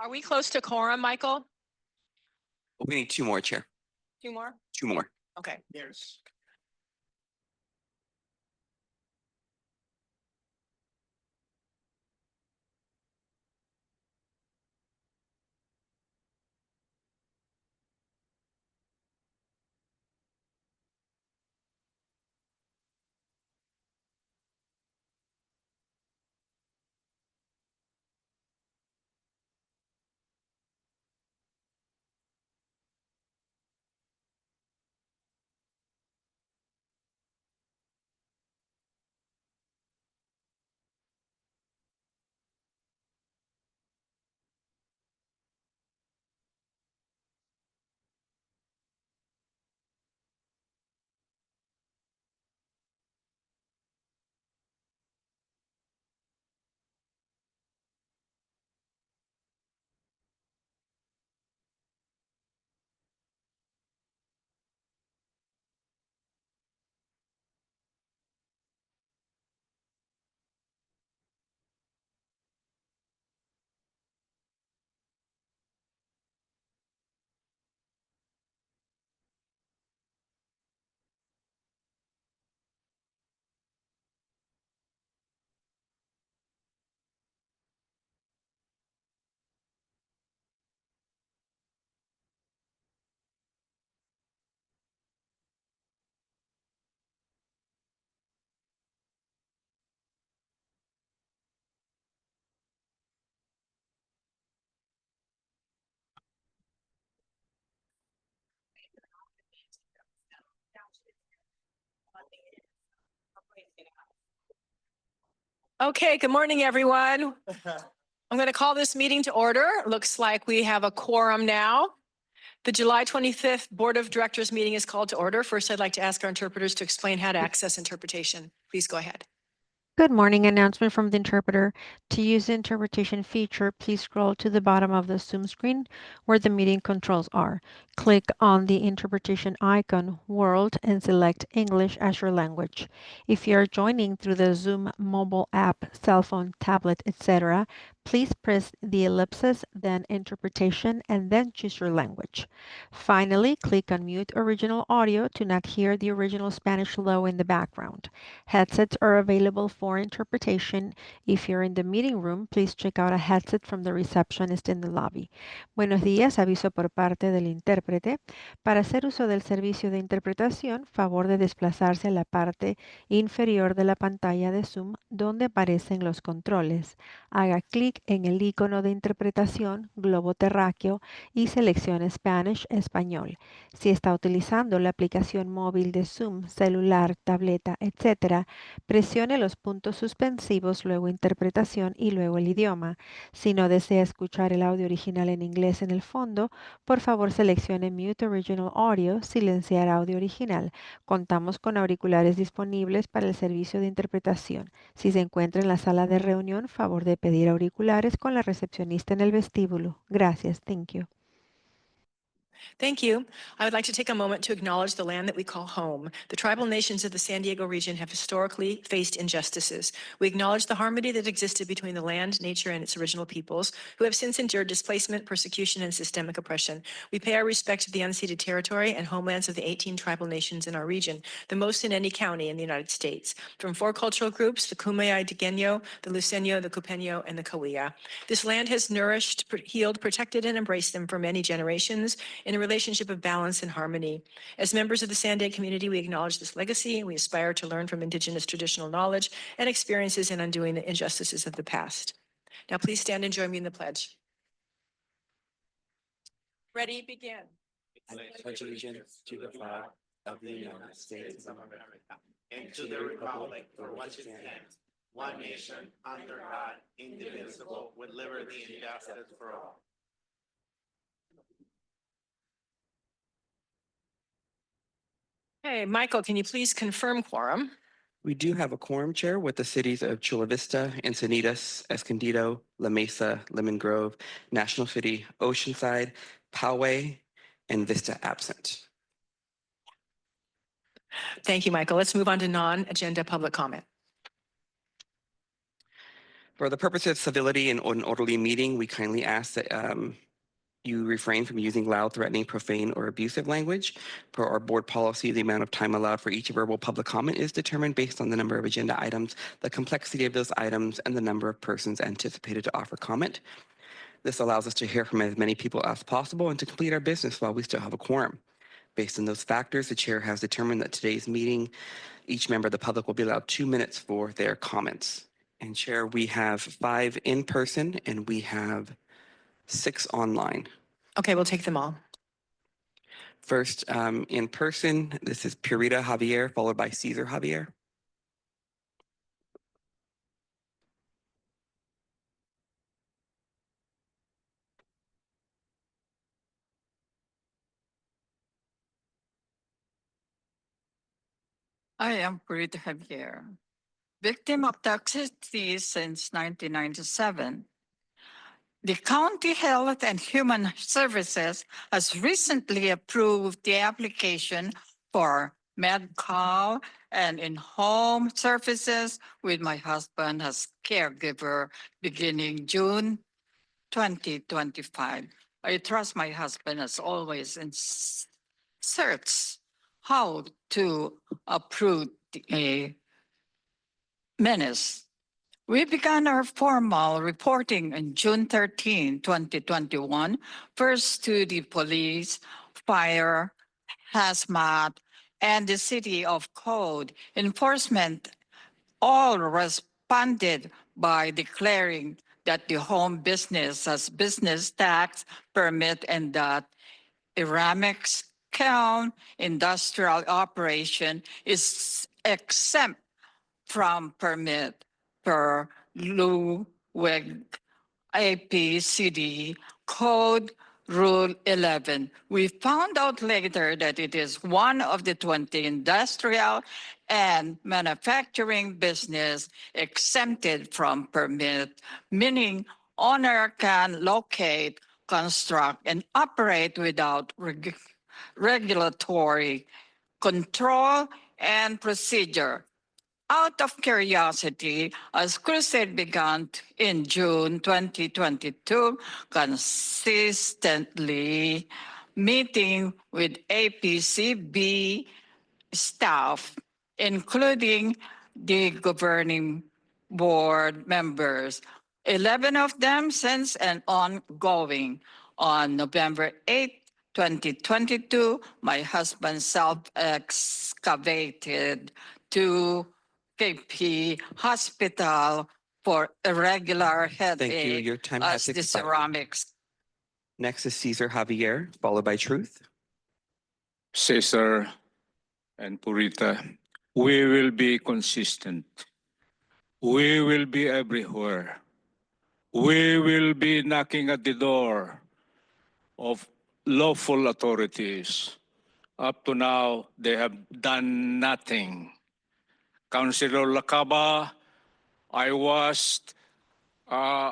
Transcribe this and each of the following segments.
Are we close to quorum, Michael? We need two more, Chair. Two more? Two more. Okay. Yes. Okay, good morning, everyone. I'm going to call this meeting to order. Looks like we have a quorum now. The July 25th Board of Directors meeting is called to order. First, I'd like to ask our interpreters to explain how to access interpretation. Please go ahead. Good morning. Announcement from the interpreter. To use the interpretation feature, please scroll to the bottom of the Zoom screen where the meeting controls are. Click on the interpretation icon, World, and select English as your language. If you are joining through the Zoom mobile app, cell phone, tablet, etc., please press the ellipsis, then interpretation, and then choose your language. Finally, click on mute original audio to not hear the original Spanish logo in the background. Headsets are available for interpretation. If you're in the meeting room, please check out a headset from the receptionist in the lobby. Buenos días, aviso por parte del intérprete. Para hacer uso del servicio de interpretación, favor de desplazarse a la parte inferior de la pantalla de Zoom donde aparecen los controles. Haga clic en el icono de interpretación, globo terráqueo, y seleccione Spanish, español. Si está utilizando la aplicación móvil de Zoom, celular, tableta, etc., presione los puntos suspensivos, luego interpretación y luego el idioma. Si no desea escuchar el audio original en inglés en el fondo, por favor seleccione Mute Original Audio, silenciar audio original. Contamos con auriculares disponibles para el servicio de interpretación. Si se encuentra en la sala de reunión, favor de pedir auriculares con la recepcionista en el vestíbulo. Gracias. Thank you. Thank you. I would like to take a moment to acknowledge the land that we call home. The tribal nations of the San Diego region have historically faced injustices. We acknowledge the harmony that existed between the land, nature, and its original peoples, who have since endured displacement, persecution, and systemic oppression. We pay our respect to the unceded territory and homelands of the 18 tribal nations in our region, the most in any county in the United States. From 4 cultural groups, the Kumeyaay-Digueño, the Luiseño, the Cupeño, and the Cahuilla. This land has nourished, healed, protected, and embraced them for many generations in a relationship of balance and harmony. As members of the SANDAG community, we acknowledge this legacy and we aspire to learn from Indigenous traditional knowledge and experiences in undoing the injustices of the past. Now please stand and join me in the pledge. Ready, begin. I pledge allegiance to the flag of the United States of America and to the republic for which it stands, one nation, under God, indivisible, with liberty and justice for all. Hey, Michael, can you please confirm quorum? We do have a quorum, Chair, with the cities of Chula Vista, Encinitas, Escondido, La Mesa, Lemon Grove, National City, Oceanside, Poway, and Vista absent. Thank you, Michael. Let's move on to non-agenda public comment. For the purpose of civility and an orderly meeting, we kindly ask that you refrain from using loud, threatening, profane, or abusive language. Per our board policy, the amount of time allowed for each verbal public comment is determined based on the number of agenda items, the complexity of those items, and the number of persons anticipated to offer comment. This allows us to hear from as many people as possible and to complete our business while we still have a quorum. Based on those factors, the chair has determined that today's meeting, each member of the public will be allowed 2 minutes for their comments. And Chair, we have 5 in person and we have 6 online. Okay, we'll take them all. First, in person, this is Purita Javier, followed by Cesar Javier. I am Purita Javier, victim of toxicity since 1997. The County Health and Human Services has recently approved the application for medical and in-home services with my husband as caregiver beginning June 2025. I trust my husband as always in search how to approve a menace. We began our formal reporting on June 13, 2021, first to the police, fire, hazmat, and the City of Code Enforcement. All responded by declaring that the home business has business tax permit and that ceramics kiln industrial operation is exempt from permit per Libreng APCD Code Rule 11. We found out later that it is one of the 20 industrial and manufacturing business exempted from permit, meaning owner can locate, construct, and operate without regulatory control and procedure. Out of curiosity, as crusade began in June 2022, consistently meeting with APCB staff, including the governing board members, 11 of them since and ongoing. On November 8, 2022, my husband self-excavated to KP Hospital for irregular Thank you. headache Your time as has the expired. ceramics. Next is Cesar Javier, followed by Truth. Cesar and Purita, we will be consistent. We will be everywhere. We will be knocking at the door of lawful authorities. Up to now, they have done nothing. Councilor Lakaba, I was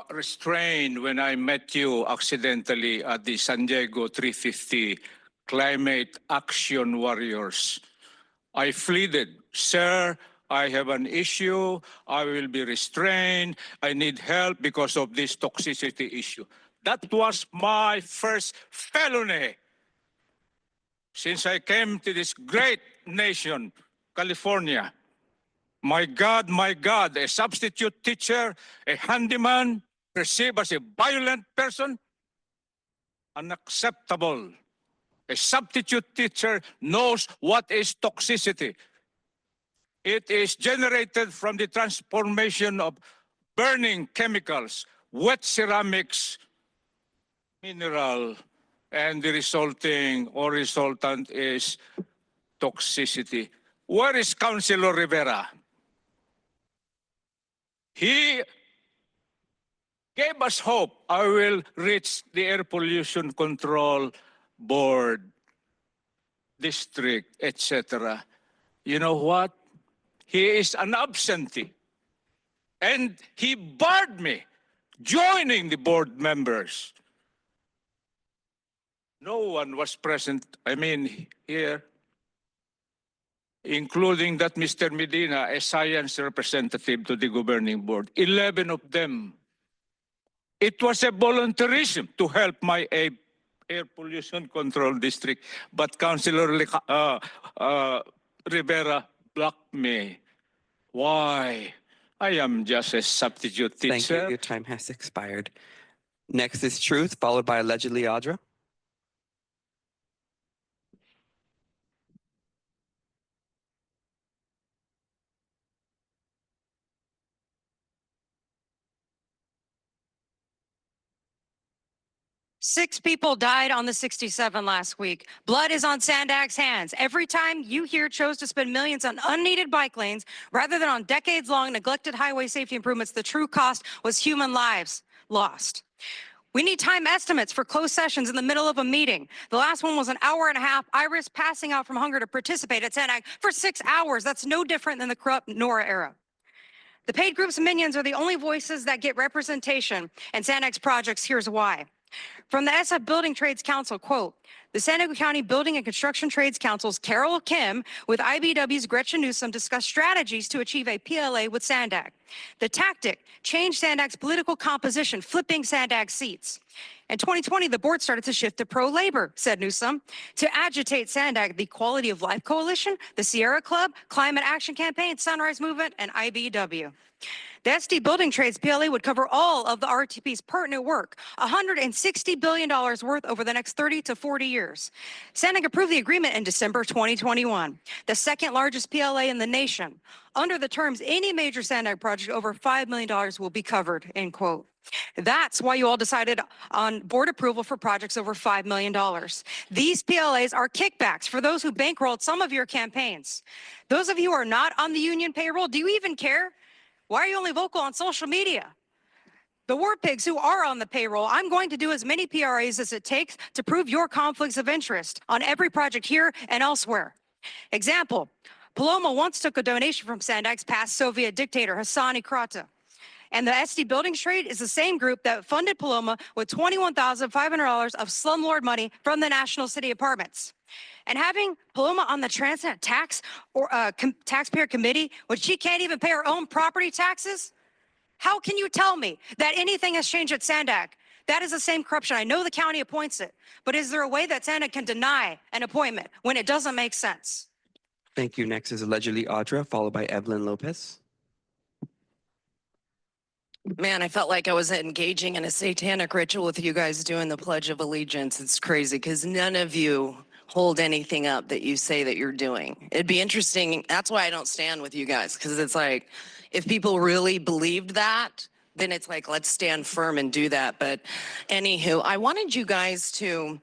restrained when I met you accidentally at the San Diego 350 Climate Action Warriors. I pleaded, sir, I have an issue. I will be restrained. I need help because of this toxicity issue. That was my first felony. Since I came to this great nation, California, my God, a substitute teacher, a handyman, perceived as a violent person, unacceptable. A substitute teacher knows what is toxicity. It is generated from the transformation of burning chemicals, wet ceramics, mineral, and the resultant is toxicity. Where is Councilor Rivera? He gave us hope. I will reach the Air Pollution Control Board, district, etc. You know what? He is an absentee. And he barred me joining the board members. No one was present, here. including that Mr. Medina, a science representative to the governing board, 11 of them. It was a voluntarism to help my air pollution control district, but Councilor Rivera blocked me. Why? I am just a substitute teacher. Thank you. Your time has expired. Next is Truth, followed by allegedly Audra. Six people died on the 67 last week. Blood is on SANDAG's hands. Every time you here chose to spend millions on unneeded bike lanes rather than on decades-long neglected highway safety improvements, the true cost was human lives lost. We need time estimates for closed sessions in the middle of a meeting. The last one was an hour and a half. I risked passing out from hunger to participate at SANDAG for 6 hours. That's no different than the corrupt Nora era. The paid groups and minions are the only voices that get representation in SANDAG's projects. Here's why. From the SF Building Trades Council, quote, the San Diego County Building and Construction Trades Council's Carol Kim with IBW's Gretchen Newsom discussed strategies to achieve a PLA with SANDAG. The tactic changed SANDAG's political composition, flipping SANDAG seats. In 2020, the board started to shift to pro-labor, said Newsom, to agitate SANDAG, the Quality of Life Coalition, the Sierra Club, Climate Action Campaign, Sunrise Movement, and IBW. The SD Building Trades PLA would cover all of the RTP's pertinent work, $160 billion worth over the next 30 to 40 years. SANDAG approved the agreement in December 2021, the second largest PLA in the nation. Under the terms, any major SANDAG project over $5 million will be covered, end quote. That's why you all decided on board approval for projects over $5 million. These PLAs are kickbacks for those who bankrolled some of your campaigns. Those of you who are not on the union payroll, do you even care? Why are you only vocal on social media? The war pigs who are on the payroll, I'm going to do as many PRAs as it takes to prove your conflicts of interest on every project here and elsewhere. Example, Paloma once took a donation from SANDAG's past Soviet dictator, Hassani Krata. And the SD Buildings Trade is the same group that funded Paloma with $21,500 of slumlord money from the National City Apartments. And having Paloma on the Transit Tax or Taxpayer Committee, when she can't even pay her own property taxes? How can you tell me that anything has changed at SANDAG? That is the same corruption. I know the county appoints it, but is there a way that SANDAG can deny an appointment when it doesn't make sense? Thank you. Next is allegedly Audra, followed by Evelyn Lopez. Man, I felt like I was engaging in a satanic ritual with you guys doing the Pledge of Allegiance. It's crazy because none of you hold anything up that you say that you're doing. It'd be interesting. That's why I don't stand with you guys, because it's like, if people really believed that, then it's like, let's stand firm and do that. But anywho, I wanted you guys to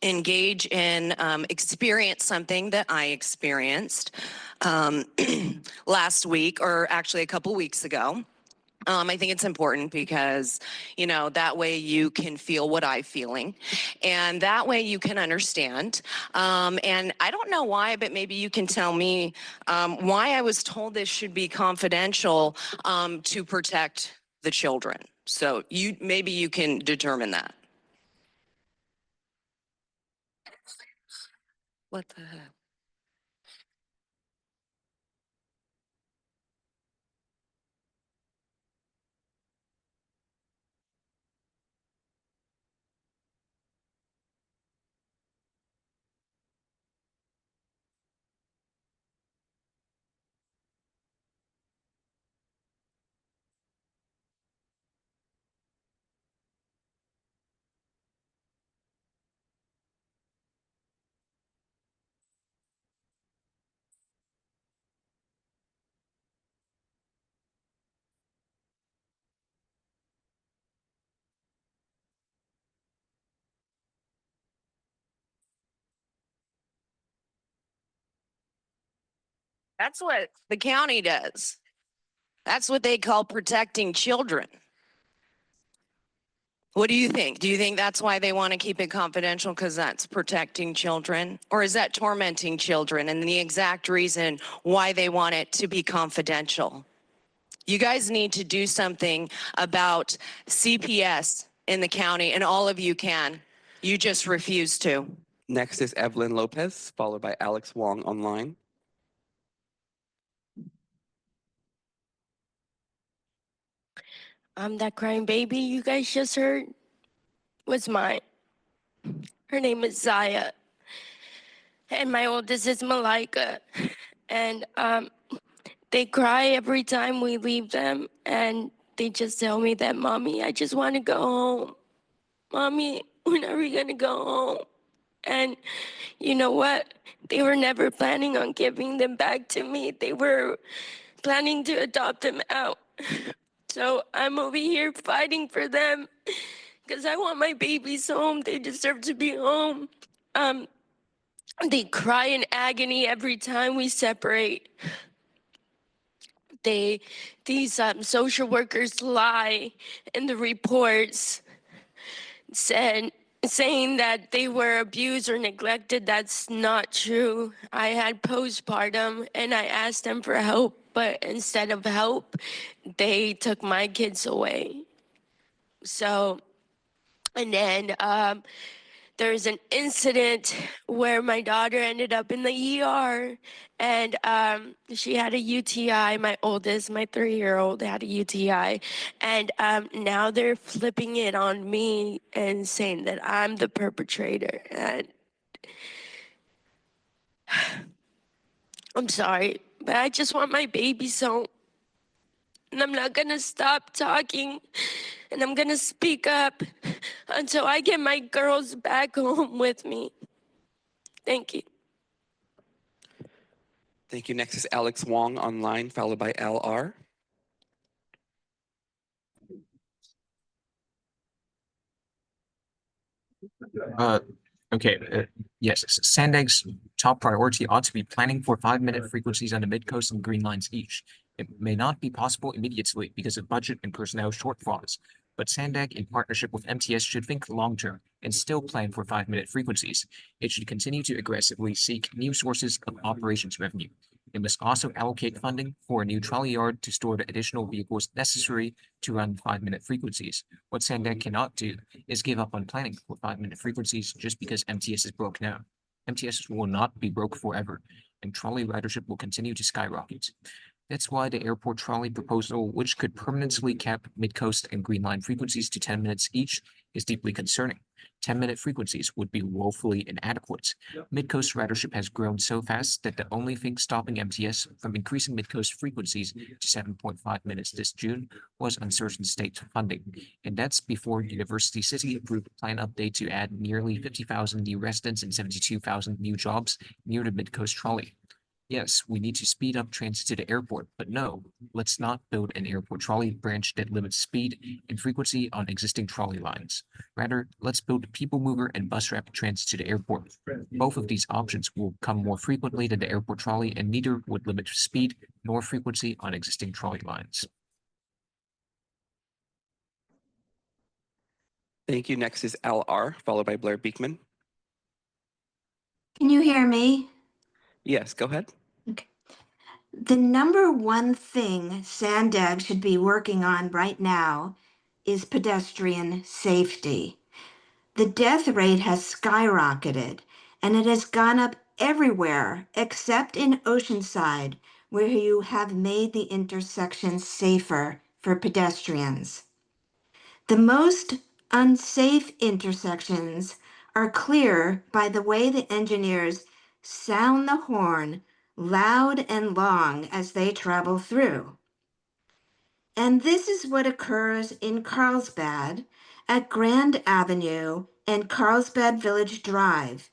engage in experience something that I experienced last week, or actually a couple weeks ago. I think it's important because, you know, that way you can feel what I'm feeling, and that way you can understand. And I don't know why, but maybe you can tell me why I was told this should be confidential to protect the children. So maybe you can determine that. What the heck? That's what the county does. That's what they call protecting children. What do you think? Do you think that's why they want to keep it confidential, because that's protecting children? Or is that tormenting children, and the exact reason why they want it to be confidential? You guys need to do something about CPS in the county, and all of you can. You just refuse to. Next is Evelyn Lopez, followed by Alex Wong online. That crying baby you guys just heard was mine. Her name is Zaya. And my oldest is Malika. And they cry every time we leave them. And they just tell me that, Mommy, I just want to go home. Mommy, when are we going to go home? And you know what? They were never planning on giving them back to me. They were planning to adopt them out. So I'm over here fighting for them because I want my babies home. They deserve to be home. They cry in agony every time we separate. These social workers lie in the reports saying that they were abused or neglected. That's not true. I had postpartum and I asked them for help, but instead of help, they took my kids away. So, and then there's an incident where my daughter ended up in the ER and she had a UTI. My oldest, my 3-year-old, had a UTI. And now they're flipping it on me and saying that I'm the perpetrator. And I'm sorry, but I just want my babies home. And I'm not gonna stop talking, and I'm gonna speak up until I get my girls back home with me. Thank you. Thank you. Next is Alex Wong online, followed by LR. Yes, SANDAG's top priority ought to be planning for 5-minute frequencies on the Mid-Coast and Green Lines each. It may not be possible immediately because of budget and personnel shortfalls, but SANDAG, in partnership with MTS, should think long-term and still plan for 5-minute frequencies. It should continue to aggressively seek new sources of operations revenue. It must also allocate funding for a new trolley yard to store the additional vehicles necessary to run 5-minute frequencies. What SANDAG cannot do is give up on planning for 5-minute frequencies just because MTS is broke now. MTS will not be broke forever, and trolley ridership will continue to skyrocket. That's why the airport trolley proposal, which could permanently cap Mid-Coast and Green Line frequencies to 10 minutes each, is deeply concerning. 10-minute frequencies would be woefully inadequate. Mid-Coast ridership has grown so fast that the only thing stopping MTS from increasing Mid-Coast frequencies to 7.5 minutes this June was uncertain state funding. And that's before University City approved a plan update to add nearly 50,000 new residents and 72,000 new jobs near the Mid-Coast trolley. Yes, we need to speed up transit to the airport, but no, let's not build an airport trolley branch that limits speed and frequency on existing trolley lines. Rather, let's build people mover and bus rapid transit to the airport. Both of these options will come more frequently than the airport trolley, and neither would limit speed nor frequency on existing trolley lines. Thank you. Next is LR, followed by Blair Beekman. Can you hear me? Yes, go ahead. Okay. The number one thing SANDAG should be working on right now is pedestrian safety. The death rate has skyrocketed, and it has gone up everywhere except in Oceanside, where you have made the intersections safer for pedestrians. The most unsafe intersections are clear by the way the engineers sound the horn loud and long as they travel through. And this is what occurs in Carlsbad at Grand Avenue and Carlsbad Village Drive,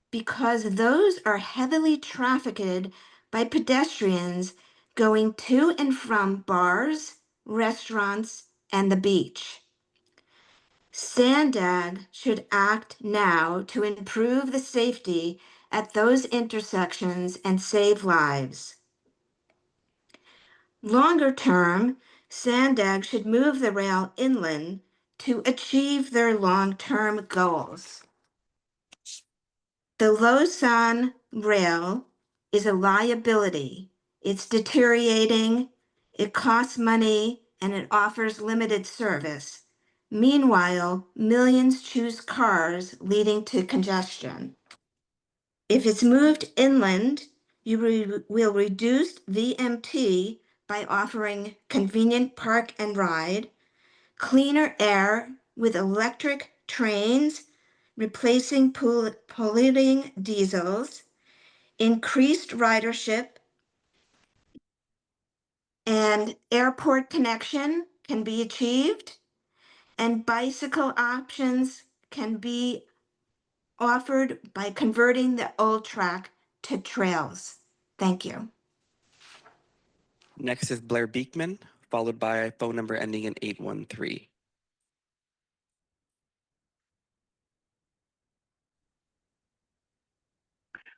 because those are heavily trafficked by pedestrians going to and from bars, restaurants, and the beach. SANDAG should act now to improve the safety at those intersections and save lives. Longer term, SANDAG should move the rail inland to achieve their long-term goals. The Lausanne rail is a liability. It's deteriorating, it costs money, and it offers limited service. Meanwhile, millions choose cars, leading to congestion. If it's moved inland, you will reduce VMT by offering convenient park and ride, cleaner air with electric trains, replacing polluting diesels, increased ridership, and airport connection can be achieved, and bicycle options can be offered by converting the old track to trails. Thank you. Next is Blair Beekman, followed by phone number ending in 813.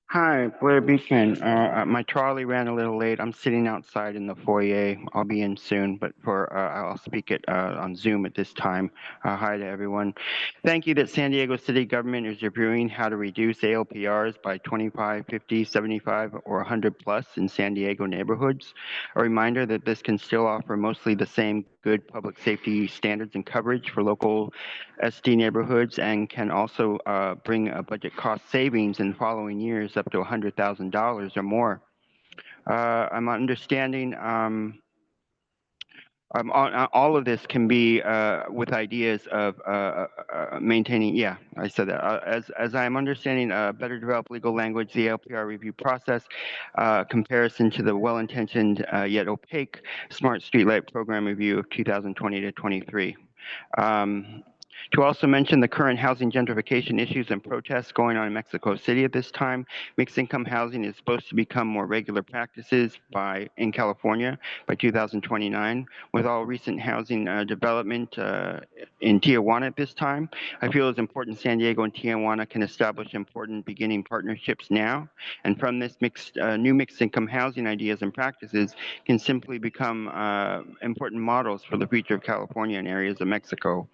Hi, Blair Beekman. My trolley ran a little late. I'm sitting outside in the foyer. I'll be in soon, but I'll speak it on Zoom at this time. Hi to everyone. Thank you that San Diego City government is reviewing how to reduce ALPRs by 25, 50, 75, or 100 plus in San Diego neighborhoods. A reminder that this can still offer mostly the same good public safety standards and coverage for local SD neighborhoods, and can also bring a budget cost savings in following years up to $100,000 or more. I'm understanding all of this can be with ideas of maintaining, yeah, I said that. As I'm understanding, better developed legal language, the LPR review process, comparison to the well-intentioned yet opaque Smart Streetlight Program review of 2020 to 23. To also mention the current housing gentrification issues and protests going on in Mexico City at this time, mixed income housing is supposed to become more regular practices in California by 2029. With all recent housing development in Tijuana at this time, I feel it's important San Diego and Tijuana can establish important beginning partnerships now. And from this new mixed income housing ideas and practices can simply become important models for the future of California and areas of Mexico.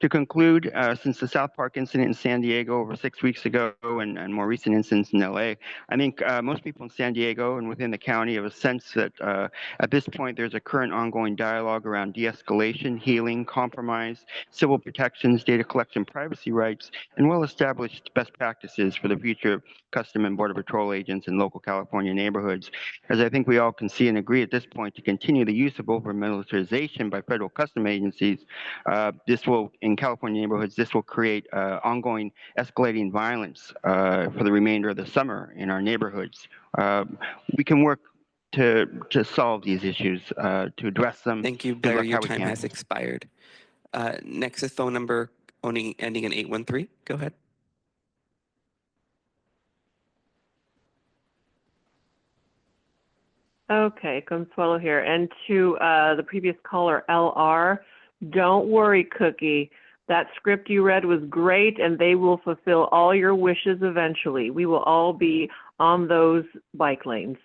To conclude, since the South Park incident in San Diego over 6 weeks ago and more recent incidents in LA, I think most people in San Diego and within the county have a sense that at this point there's a current ongoing dialogue around de-escalation, healing, compromise, civil protections, data collection, privacy rights, and well-established best practices for the future of Custom and Border Patrol agents in local California neighborhoods. As I think we all can see and agree at this point, to continue the use of over-militarization by federal custom agencies, this will, in California neighborhoods, this will create ongoing escalating violence for the remainder of the summer in our neighborhoods. We can work to solve these issues, to address them. Thank you, Good Blair. luck Your how we time can. has expired. Next is phone number ending in 813. Go ahead. Okay, Consuelo here. And to the previous caller, LR, don't worry, Cookie. That script you read was great, and they will fulfill all your wishes eventually. We will all be on those bike lanes.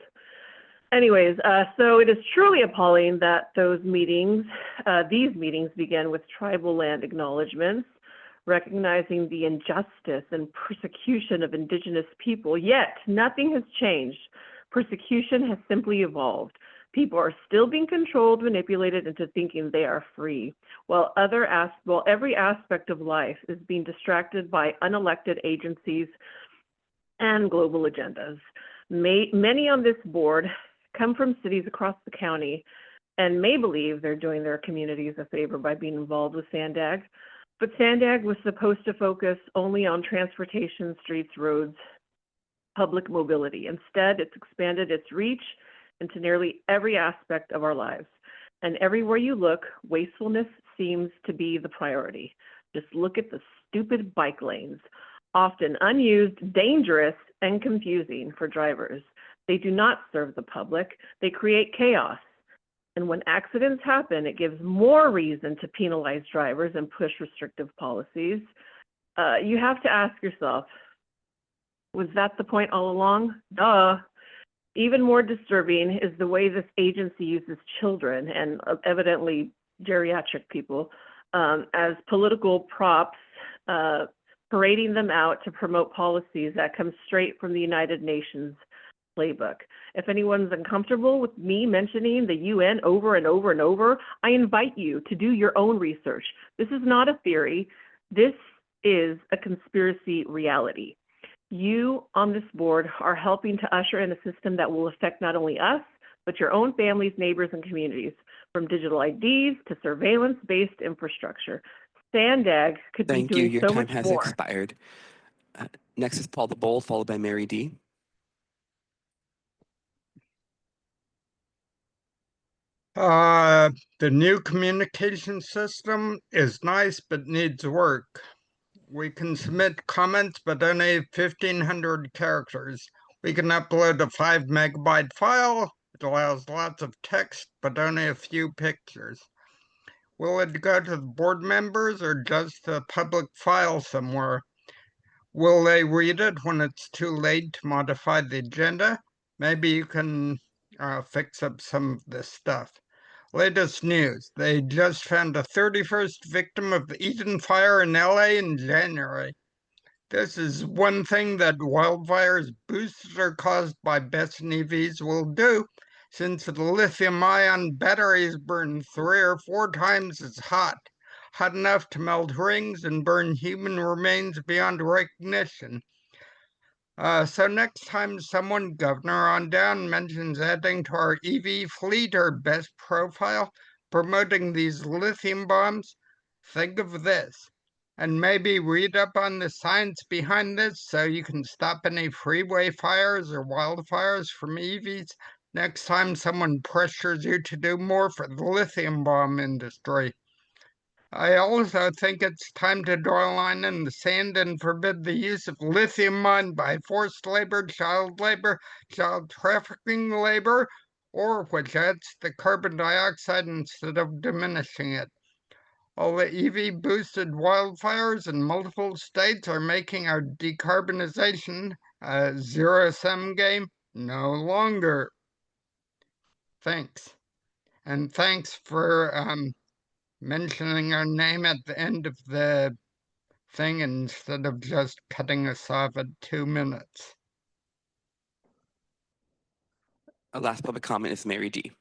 Anyways, so it is truly appalling that these meetings begin with tribal land acknowledgements, recognizing the injustice and persecution of Indigenous people, yet nothing has changed. Persecution has simply evolved. People are still being controlled, manipulated into thinking they are free, while every aspect of life is being distracted by unelected agencies and global agendas. Many on this board come from cities across the county and may believe they're doing their communities a favor by being involved with SANDAG, but SANDAG was supposed to focus only on transportation, streets, roads, public mobility. Instead, it's expanded its reach into nearly every aspect of our lives. And everywhere you look, wastefulness seems to be the priority. Just look at the stupid bike lanes, often unused, dangerous, and confusing for drivers. They do not serve the public. They create chaos. And when accidents happen, it gives more reason to penalize drivers and push restrictive policies. You have to ask yourself, was that the point all along? Duh. Even more disturbing is the way this agency uses children and evidently geriatric people as political props, parading them out to promote policies that come straight from the United Nations playbook. If anyone's uncomfortable with me mentioning the UN over and over and over, I invite you to do your own research. This is not a theory. This is a conspiracy reality. You on this board are helping to usher in a system that will affect not only us, but your own families, neighbors, and communities. from digital IDs to surveillance-based infrastructure. SANDAG could be Thank you. doing Your so time much has more. expired. Next is Paul the Bold, followed by Mary D. The new communication system is nice but needs work. We can submit comments but only 1,500 characters. We can upload a 5 megabyte file. It allows lots of text but only a few pictures. Will it go to the board members or just a public file somewhere? Will they read it when it's too late to modify the agenda? Maybe you can fix up some of this stuff. Latest news, they just found a 31st victim of the Eden fire in LA in January. This is one thing that wildfires boosted caused by BESS and EVs will do, since the lithium-ion batteries burn 3 or 4 times as hot enough to melt rings and burn human remains beyond recognition. So next time someone, governor on down, mentions adding to our EV fleet or best profile, promoting these lithium bombs, think of this. And maybe read up on the science behind this so you can stop any freeway fires or wildfires from EVs next time someone pressures you to do more for the lithium bomb industry. I also think it's time to draw a line in the sand and forbid the use of lithium mined by forced labor, child trafficking labor, or which adds the carbon dioxide instead of diminishing it. All the EV boosted wildfires in multiple states are making our decarbonization a zero-sum game no longer. Thanks. And thanks for mentioning our name at the end of the thing instead of just cutting us off at 2 minutes. Our last public comment is Mary D.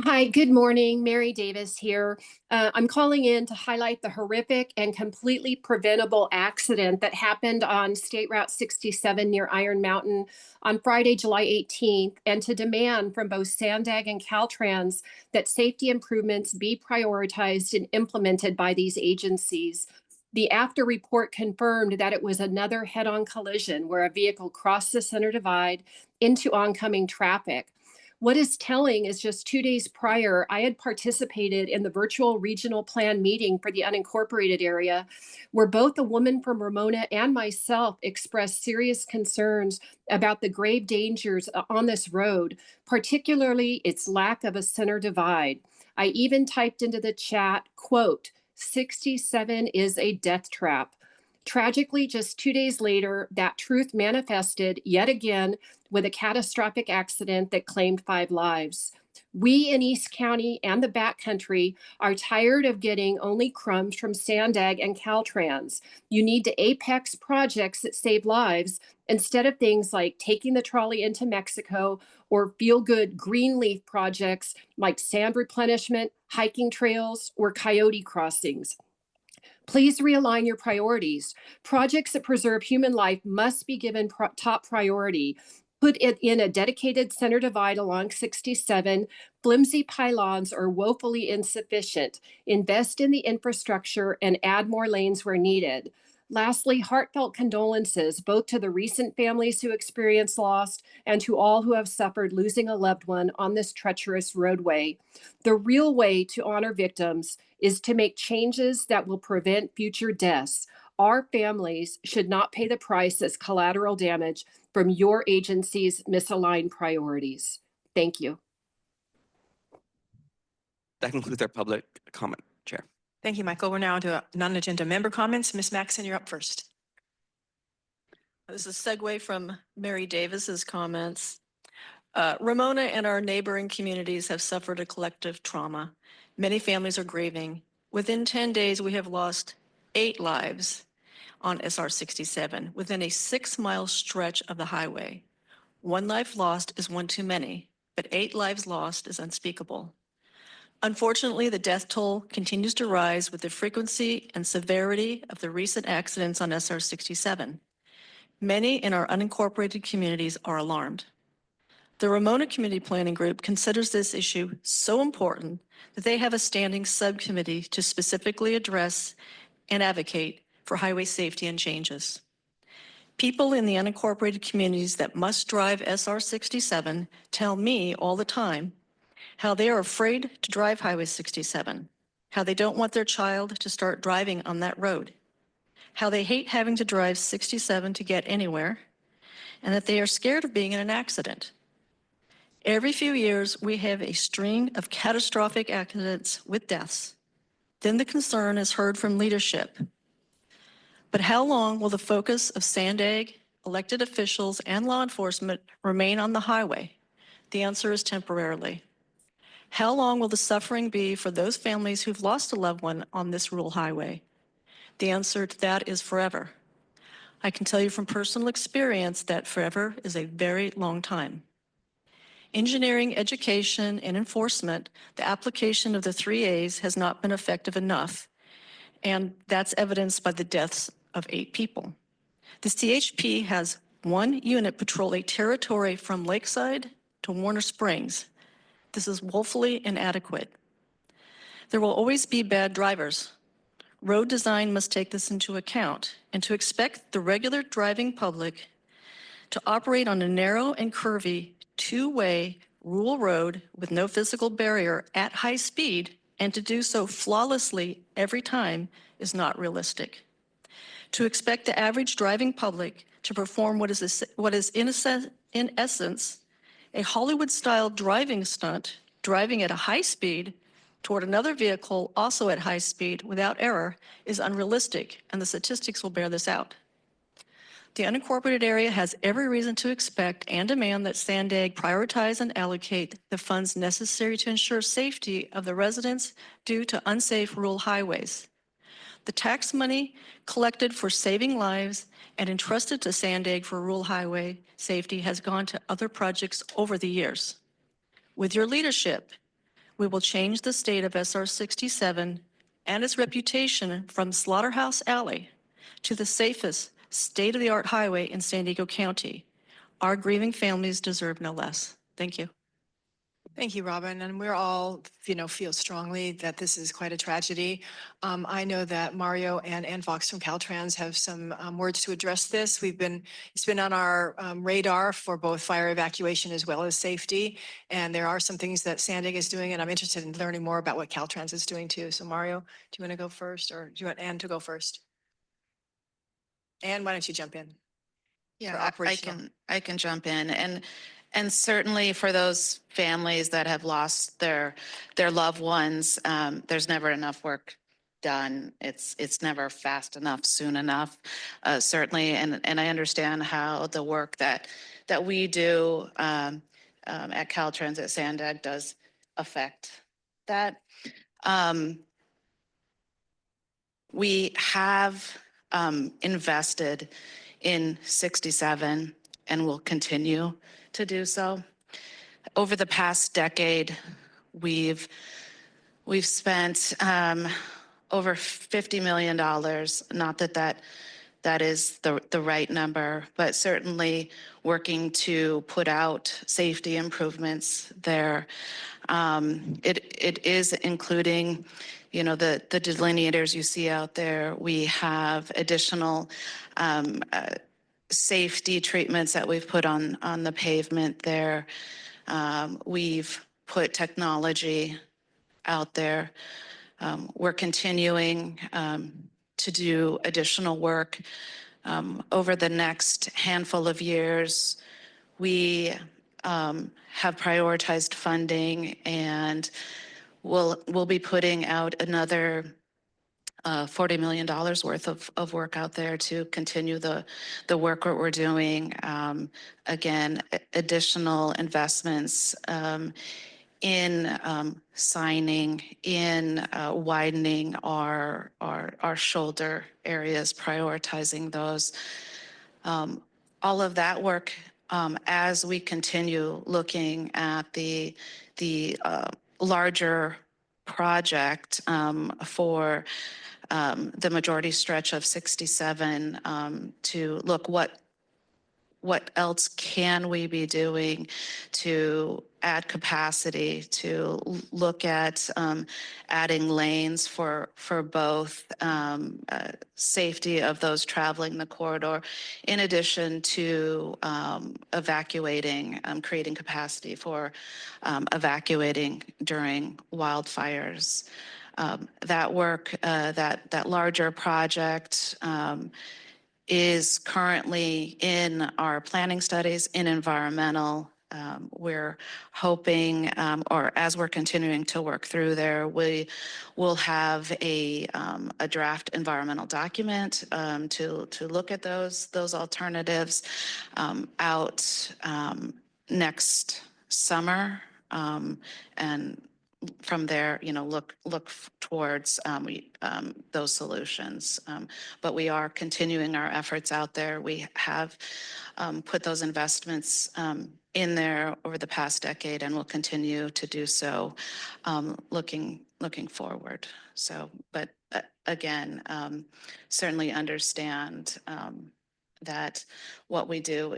Hi, good morning. Mary Davis here. I'm calling in to highlight the horrific and completely preventable accident that happened on State Route 67 near Iron Mountain on Friday, July 18th, and to demand from both SANDAG and Caltrans that safety improvements be prioritized and implemented by these agencies. The after report confirmed that it was another head-on collision where a vehicle crossed the center divide into oncoming traffic. What is telling is just 2 days prior, I had participated in the virtual regional plan meeting for the unincorporated area, where both a woman from Ramona and myself expressed serious concerns about the grave dangers on this road, particularly its lack of a center divide. I even typed into the chat, quote, 67 is a death trap. Tragically, just 2 days later, that truth manifested yet again with a catastrophic accident that claimed 5 lives. We in East County and the backcountry are tired of getting only crumbs from SANDAG and Caltrans. You need to apex projects that save lives instead of things like taking the trolley into Mexico or feel-good green leaf projects like sand replenishment, hiking trails, or coyote crossings. Please realign your priorities. Projects that preserve human life must be given top priority. Put it in a dedicated center divide along 67. Flimsy pylons are woefully insufficient. Invest in the infrastructure and add more lanes where needed. Lastly, heartfelt condolences both to the recent families who experienced loss and to all who have suffered losing a loved one on this treacherous roadway. The real way to honor victims is to make changes that will prevent future deaths. Our families should not pay the price as collateral damage from your agency's misaligned priorities. Thank you. That concludes our public comment, Chair. Thank you, Michael. We're now to non-agenda member comments. Ms. Maxon, you're up first. This is a segue from Mary Davis's comments. Ramona and our neighboring communities have suffered a collective trauma. Many families are grieving. Within 10 days, we have lost 8 lives on SR 67 within a 6-mile stretch of the highway. 1 life lost is one too many, but 8 lives lost is unspeakable. Unfortunately, the death toll continues to rise with the frequency and severity of the recent accidents on SR 67. Many in our unincorporated communities are alarmed. The Ramona Community Planning Group considers this issue so important that they have a standing subcommittee to specifically address and advocate for highway safety and changes. People in the unincorporated communities that must drive SR 67 tell me all the time how they are afraid to drive Highway 67, how they don't want their child to start driving on that road, how they hate having to drive 67 to get anywhere, and that they are scared of being in an accident. Every few years, we have a string of catastrophic accidents with deaths. Then the concern is heard from leadership. But how long will the focus of SANDAG, elected officials, and law enforcement remain on the highway? The answer is temporarily. How long will the suffering be for those families who've lost a loved one on this rural highway? The answer to that is forever. I can tell you from personal experience that forever is a very long time. Engineering, education, and enforcement, the application of the 3 A's has not been effective enough, and that's evidenced by the deaths of 8 people. The CHP has 1 unit patrol a territory from Lakeside to Warner Springs. This is woefully inadequate. There will always be bad drivers. Road design must take this into account, and to expect the regular driving public to operate on a narrow and curvy 2-way rural road with no physical barrier at high speed, and to do so flawlessly every time, is not realistic. To expect the average driving public to perform what is in essence a Hollywood-style driving stunt, driving at a high speed toward another vehicle also at high speed without error, is unrealistic, and the statistics will bear this out. The unincorporated area has every reason to expect and demand that SANDAG prioritize and allocate the funds necessary to ensure safety of the residents due to unsafe rural highways. The tax money collected for saving lives and entrusted to SANDAG for rural highway safety has gone to other projects over the years. With your leadership, we will change the state of SR 67 and its reputation from Slaughterhouse Alley to the safest state-of-the-art highway in San Diego County. Our grieving families deserve no less. Thank you. Thank you, Robin. And we're all, feel strongly that this is quite a tragedy. I know that Mario and Ann Fox from Caltrans have some words to address this. It's been on our radar for both fire evacuation as well as safety. And there are some things that SANDAG is doing, and I'm interested in learning more about what Caltrans is doing too. So Mario, do you want to go first, or do you want Ann to go first? Ann, why don't you jump in? Yeah, I can jump in, and certainly for those families that have lost their loved ones, there's never enough work done. It's never fast enough, soon enough, certainly, and I understand how the work that we do at Caltrans at SANDAG does affect that. We have invested in 67 and will continue to do so. Over the past decade, we've spent over $50 million. Not that is the right number, but certainly working to put out safety improvements there. It is including, the delineators you see out there. We have additional safety treatments that we've put on the pavement there. We've put technology out there. We're continuing to do additional work. Over the next handful of years, we have prioritized funding, and we'll be putting out another $40 million worth of work out there to continue the work that we're doing. Again, additional investments in signing, in widening our shoulder areas, prioritizing those. All of that work, as we continue looking at the larger project for the majority stretch of 67 to look what what else can we be doing to add capacity, to look at adding lanes for both safety of those traveling the corridor, in addition to evacuating, creating capacity for evacuating during wildfires. That work, that larger project is currently in our planning studies in environmental. We're hoping, or as we're continuing to work through there, we will have a draft environmental document to look at those alternatives out next summer, and from there, look towards those solutions. But we are continuing our efforts out there. We have put those investments in there over the past decade, and will continue to do so looking forward. So, but again, certainly understand that what we do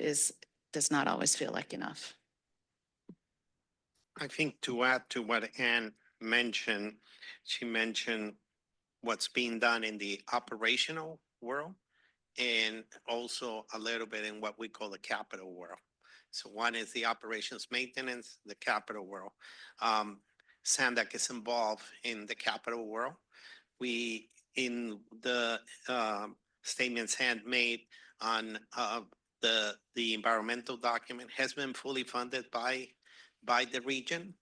does not always feel like enough. I think to add to what Anne mentioned, she mentioned what's being done in the operational world and also a little bit in what we call the capital world. So one is the operations maintenance, the capital world. SANDAG is involved in the capital world. We, in the statements handmade on the environmental document, has been fully funded by the region.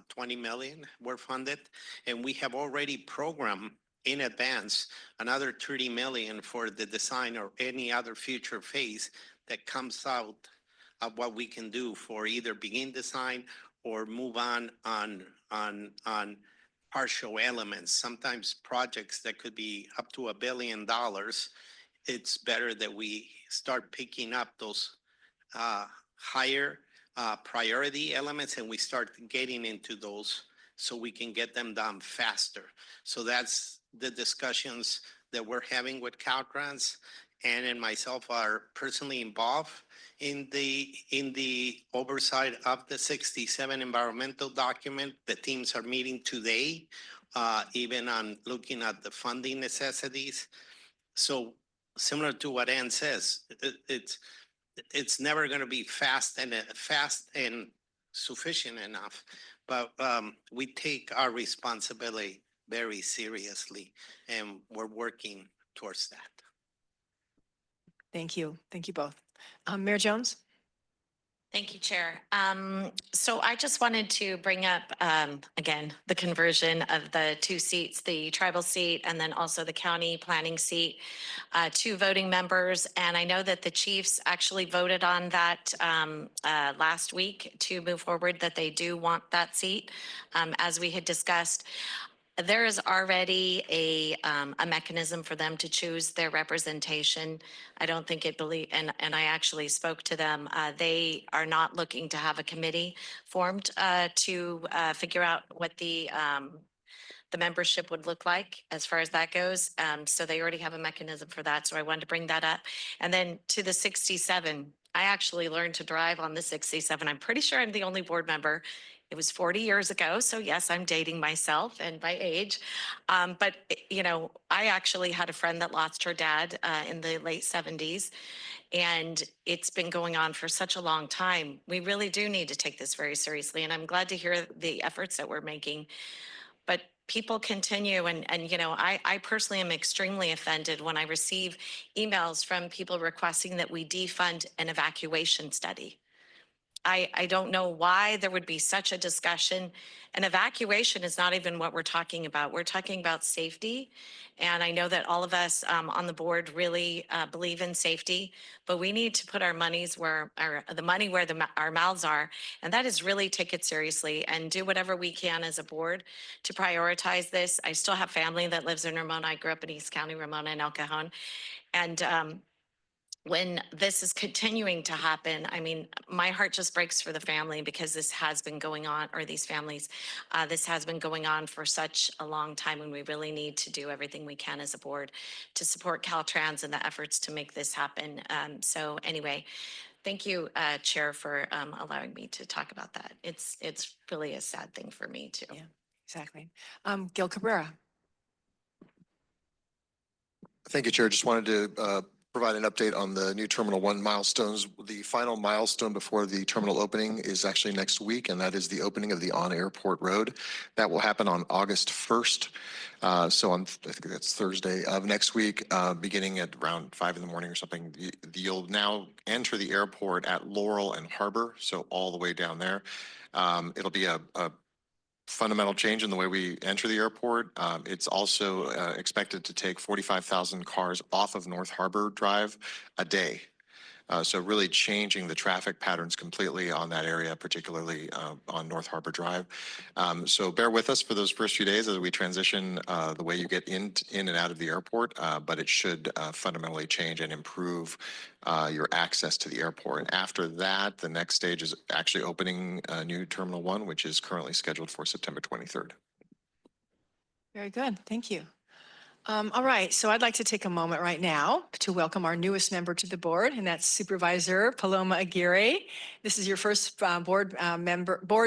20 million were funded, and we have already programmed in advance another 30 million for the design or any other future phase that comes out of what we can do for either begin design or move on partial elements. Sometimes projects that could be up to $1 billion, it's better that we start picking up those higher priority elements, and we start getting into those so we can get them done faster. So that's the discussions that we're having with Caltrans. Anne and myself are personally involved in the oversight of the 67 environmental document. The teams are meeting today, even on looking at the funding necessities. So similar to what Anne says, it's never going to be fast and sufficient enough, but we take our responsibility very seriously, and we're working towards that. Thank you. Thank you both. Mayor Jones? Thank you, Chair. So I just wanted to bring up, again, the conversion of the 2 seats, the tribal seat and then also the county planning seat, 2 voting members. And I know that the chiefs actually voted on that last week to move forward, that they do want that seat, as we had discussed. There is already a mechanism for them to choose their representation. I don't think and I actually spoke to them. They are not looking to have a committee formed to figure out what the membership would look like as far as that goes. So they already have a mechanism for that. So I wanted to bring that up. And then to the 67, I actually learned to drive on the 67. I'm pretty sure I'm the only board member. It was 40 years ago. So yes, I'm dating myself and my age. But, I actually had a friend that lost her dad in the late 70s. And it's been going on for such a long time. We really do need to take this very seriously. And I'm glad to hear the efforts that we're making. But people continue, and I personally am extremely offended when I receive emails from people requesting that we defund an evacuation study. I don't know why there would be such a discussion. An evacuation is not even what we're talking about. We're talking about safety. And I know that all of us on the board really believe in safety, but we need to put our monies where the money where our mouths are. And that is really take it seriously and do whatever we can as a board to prioritize this. I still have family that lives in Ramona. I grew up in East County, Ramona and El Cajon. And when this is continuing to happen, I mean, my heart just breaks for the family because this has been going on, or these families, this has been going on for such a long time, and we really need to do everything we can as a board to support Caltrans and the efforts to make this happen. So anyway, Thank you, Chair, for allowing me to talk about that. It's really a sad thing for me too. Yeah, exactly. Gil Cabrera. Thank you, Chair. Just wanted to provide an update on the new Terminal 1 milestones. The final milestone before the terminal opening is actually next week, and that is the opening of the on-airport road. That will happen on August 1st. So on, I think that's Thursday of next week, beginning at around 5 in the morning or something. You'll now enter the airport at Laurel and Harbor, so all the way down there. It'll be a fundamental change in the way we enter the airport. It's also expected to take 45,000 cars off of North Harbor Drive a day. So really changing the traffic patterns completely on that area, particularly on North Harbor Drive. So bear with us for those first few days as we transition the way you get in and out of the airport, but it should fundamentally change and improve your access to the airport. And after that, the next stage is actually opening new Terminal 1, which is currently scheduled for September 23rd. Very good. Thank you. All right, so I'd like to take a moment right now to welcome our newest member to the board, and that's Supervisor Paloma Aguirre. This is your first board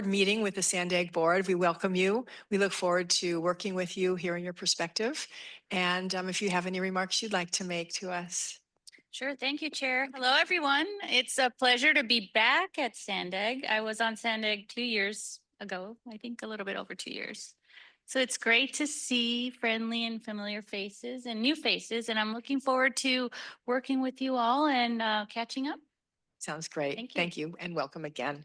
meeting with the SANDAG board. We welcome you. We look forward to working with you, hearing your perspective, and if you have any remarks you'd like to make to us. Sure. Thank you, Chair. Hello, everyone. It's a pleasure to be back at SANDAG. I was on SANDAG 2 years ago, I think a little bit over 2 years. So it's great to see friendly and familiar faces and new faces, and I'm looking forward to working with you all and catching up. Sounds great. Thank you. And welcome again.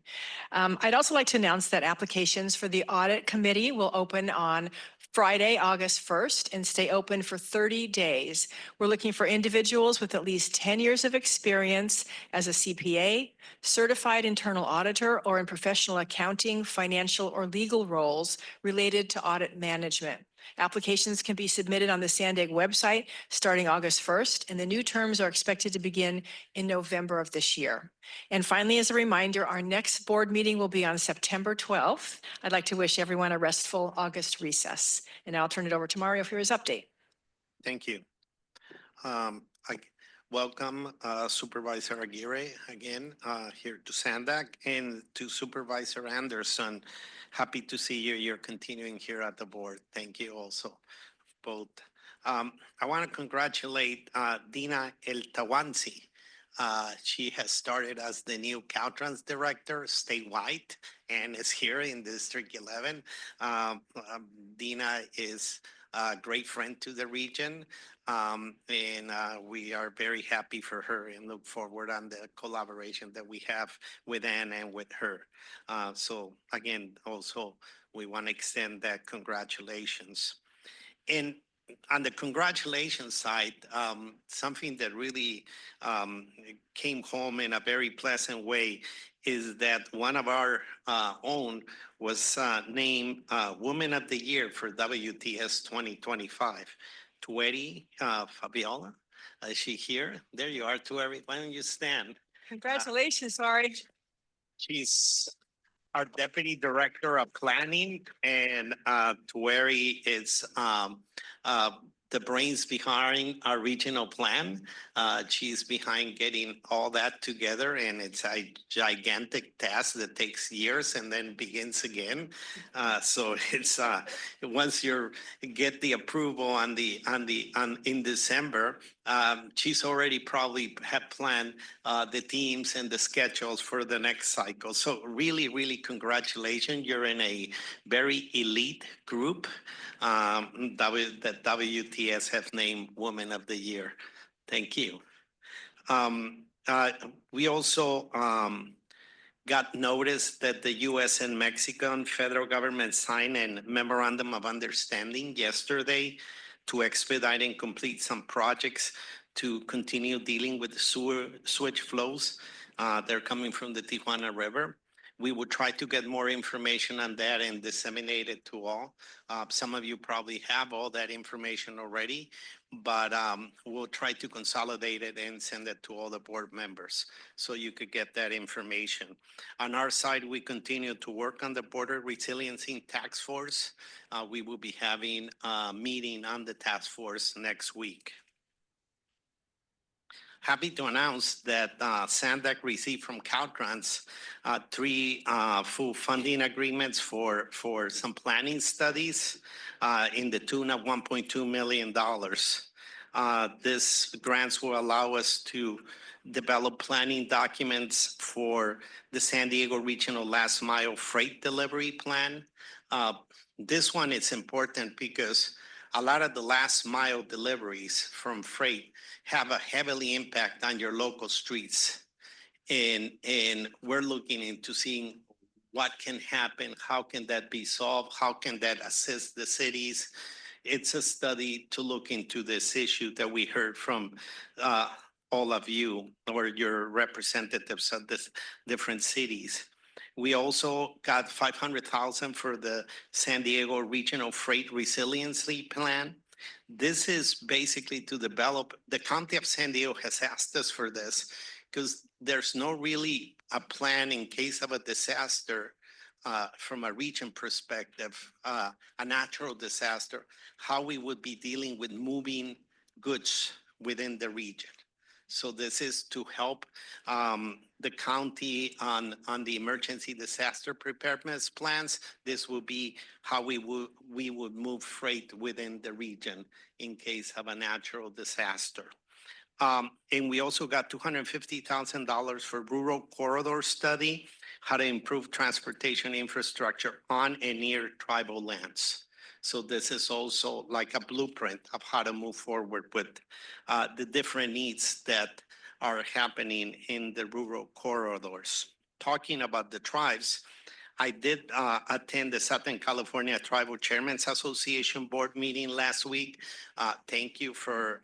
I'd also like to announce that applications for the audit committee will open on Friday, August 1st, and stay open for 30 days. We're looking for individuals with at least 10 years of experience as a CPA, certified internal auditor, or in professional accounting, financial, or legal roles related to audit management. Applications can be submitted on the SANDAG website starting August 1st, and the new terms are expected to begin in November of this year. And finally, as a reminder, our next board meeting will be on September 12th. I'd like to wish everyone a restful August recess. And now I'll turn it over to Mario for his update. Thank you. Welcome Supervisor Aguirre again here to SANDAG, and to Supervisor Anderson. Happy to see you. You're continuing here at the board. Thank you also both. I want to congratulate Dina El Tawansi. She has started as the new Caltrans director statewide and is here in District 11. Dina is a great friend to the region, and we are very happy for her and look forward on the collaboration that we have with Ann and with her. So again, also, we want to extend that congratulations. And on the congratulations side, something that really came home in a very pleasant way is that one of our own was named Woman of the Year for WTS 2025. Tueri Fabiola, is she here? There you are, Tueri. Why don't you stand? Congratulations, sorry. She's our Deputy Director of Planning, and Tueri is the brains behind our regional plan. She's behind getting all that together, and it's a gigantic task that takes years and then begins again. So it's once you get the approval in December, she's already probably had planned the teams and the schedules for the next cycle. So really, really congratulations. You're in a very elite group that WTS have named Woman of the Year. Thank you. We also got notice that the U.S. and Mexican federal government signed a memorandum of understanding yesterday to expedite and complete some projects to continue dealing with the sewage flows. They're coming from the Tijuana River. We will try to get more information on that and disseminate it to all. Some of you probably have all that information already, but we'll try to consolidate it and send it to all the board members so you could get that information. On our side, we continue to work on the Border Resiliency Task Force. We will be having a meeting on the task force next week. happy to announce that SANDAG received from Caltrans 3 full funding agreements for some planning studies in the tune of $1.2 million. This grants will allow us to develop planning documents for the San Diego Regional Last Mile Freight Delivery Plan. This one is important because a lot of the last mile deliveries from freight have a heavily impact on your local streets. And we're looking into seeing what can happen, how can that be solved, how can that assist the cities. It's a study to look into this issue that we heard from all of you or your representatives of the different cities. We also got $500,000 for the San Diego Regional Freight Resiliency Plan. This is basically to develop, the County of San Diego has asked us for this because there's no really a plan in case of a disaster from a region perspective, a natural disaster, how we would be dealing with moving goods within the region. So this is to help the county on the emergency disaster preparedness plans. This will be how we would move freight within the region in case of a natural disaster. And we also got $250,000 for rural corridor study, how to improve transportation infrastructure on and near tribal lands. So this is also like a blueprint of how to move forward with the different needs that are happening in the rural corridors. Talking about the tribes, I did attend the Southern California Tribal Chairmen's Association board meeting last week. Thank you for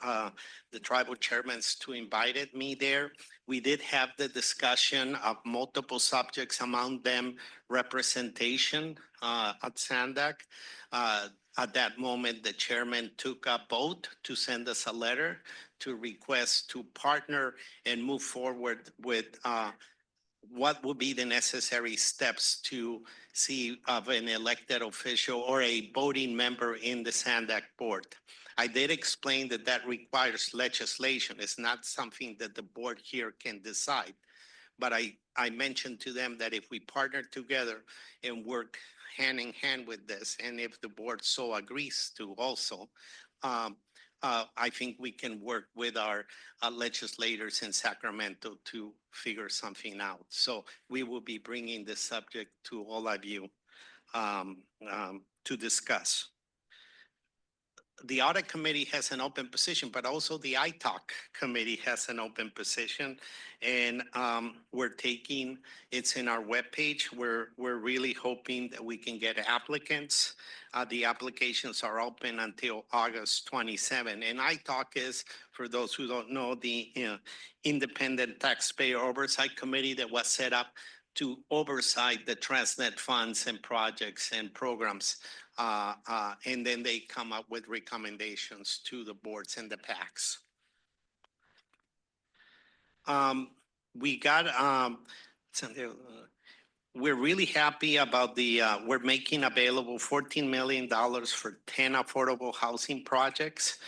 the tribal chairmen who invited me there. We did have the discussion of multiple subjects, among them representation at SANDAG. At that moment, the chairman took a vote to send us a letter to request to partner and move forward with what would be the necessary steps to see of an elected official or a voting member in the SANDAG board. I did explain that that requires legislation. It's not something that the board here can decide. But I mentioned to them that if we partner together and work hand in hand with this, and if the board so agrees to also, I think we can work with our legislators in Sacramento to figure something out. So we will be bringing this subject to all of you to discuss. The audit committee has an open position, but also the ITALK committee has an open position. And we're taking, it's in our webpage. We're really hoping that we can get applicants. The applications are open until August 27. And ITALK is, for those who don't know, the Independent Taxpayer Oversight Committee that was set up to oversight the Transnet funds and projects and programs. And then they come up with recommendations to the boards and the PACs. We're really happy about we're making available $14 million for 10 affordable housing projects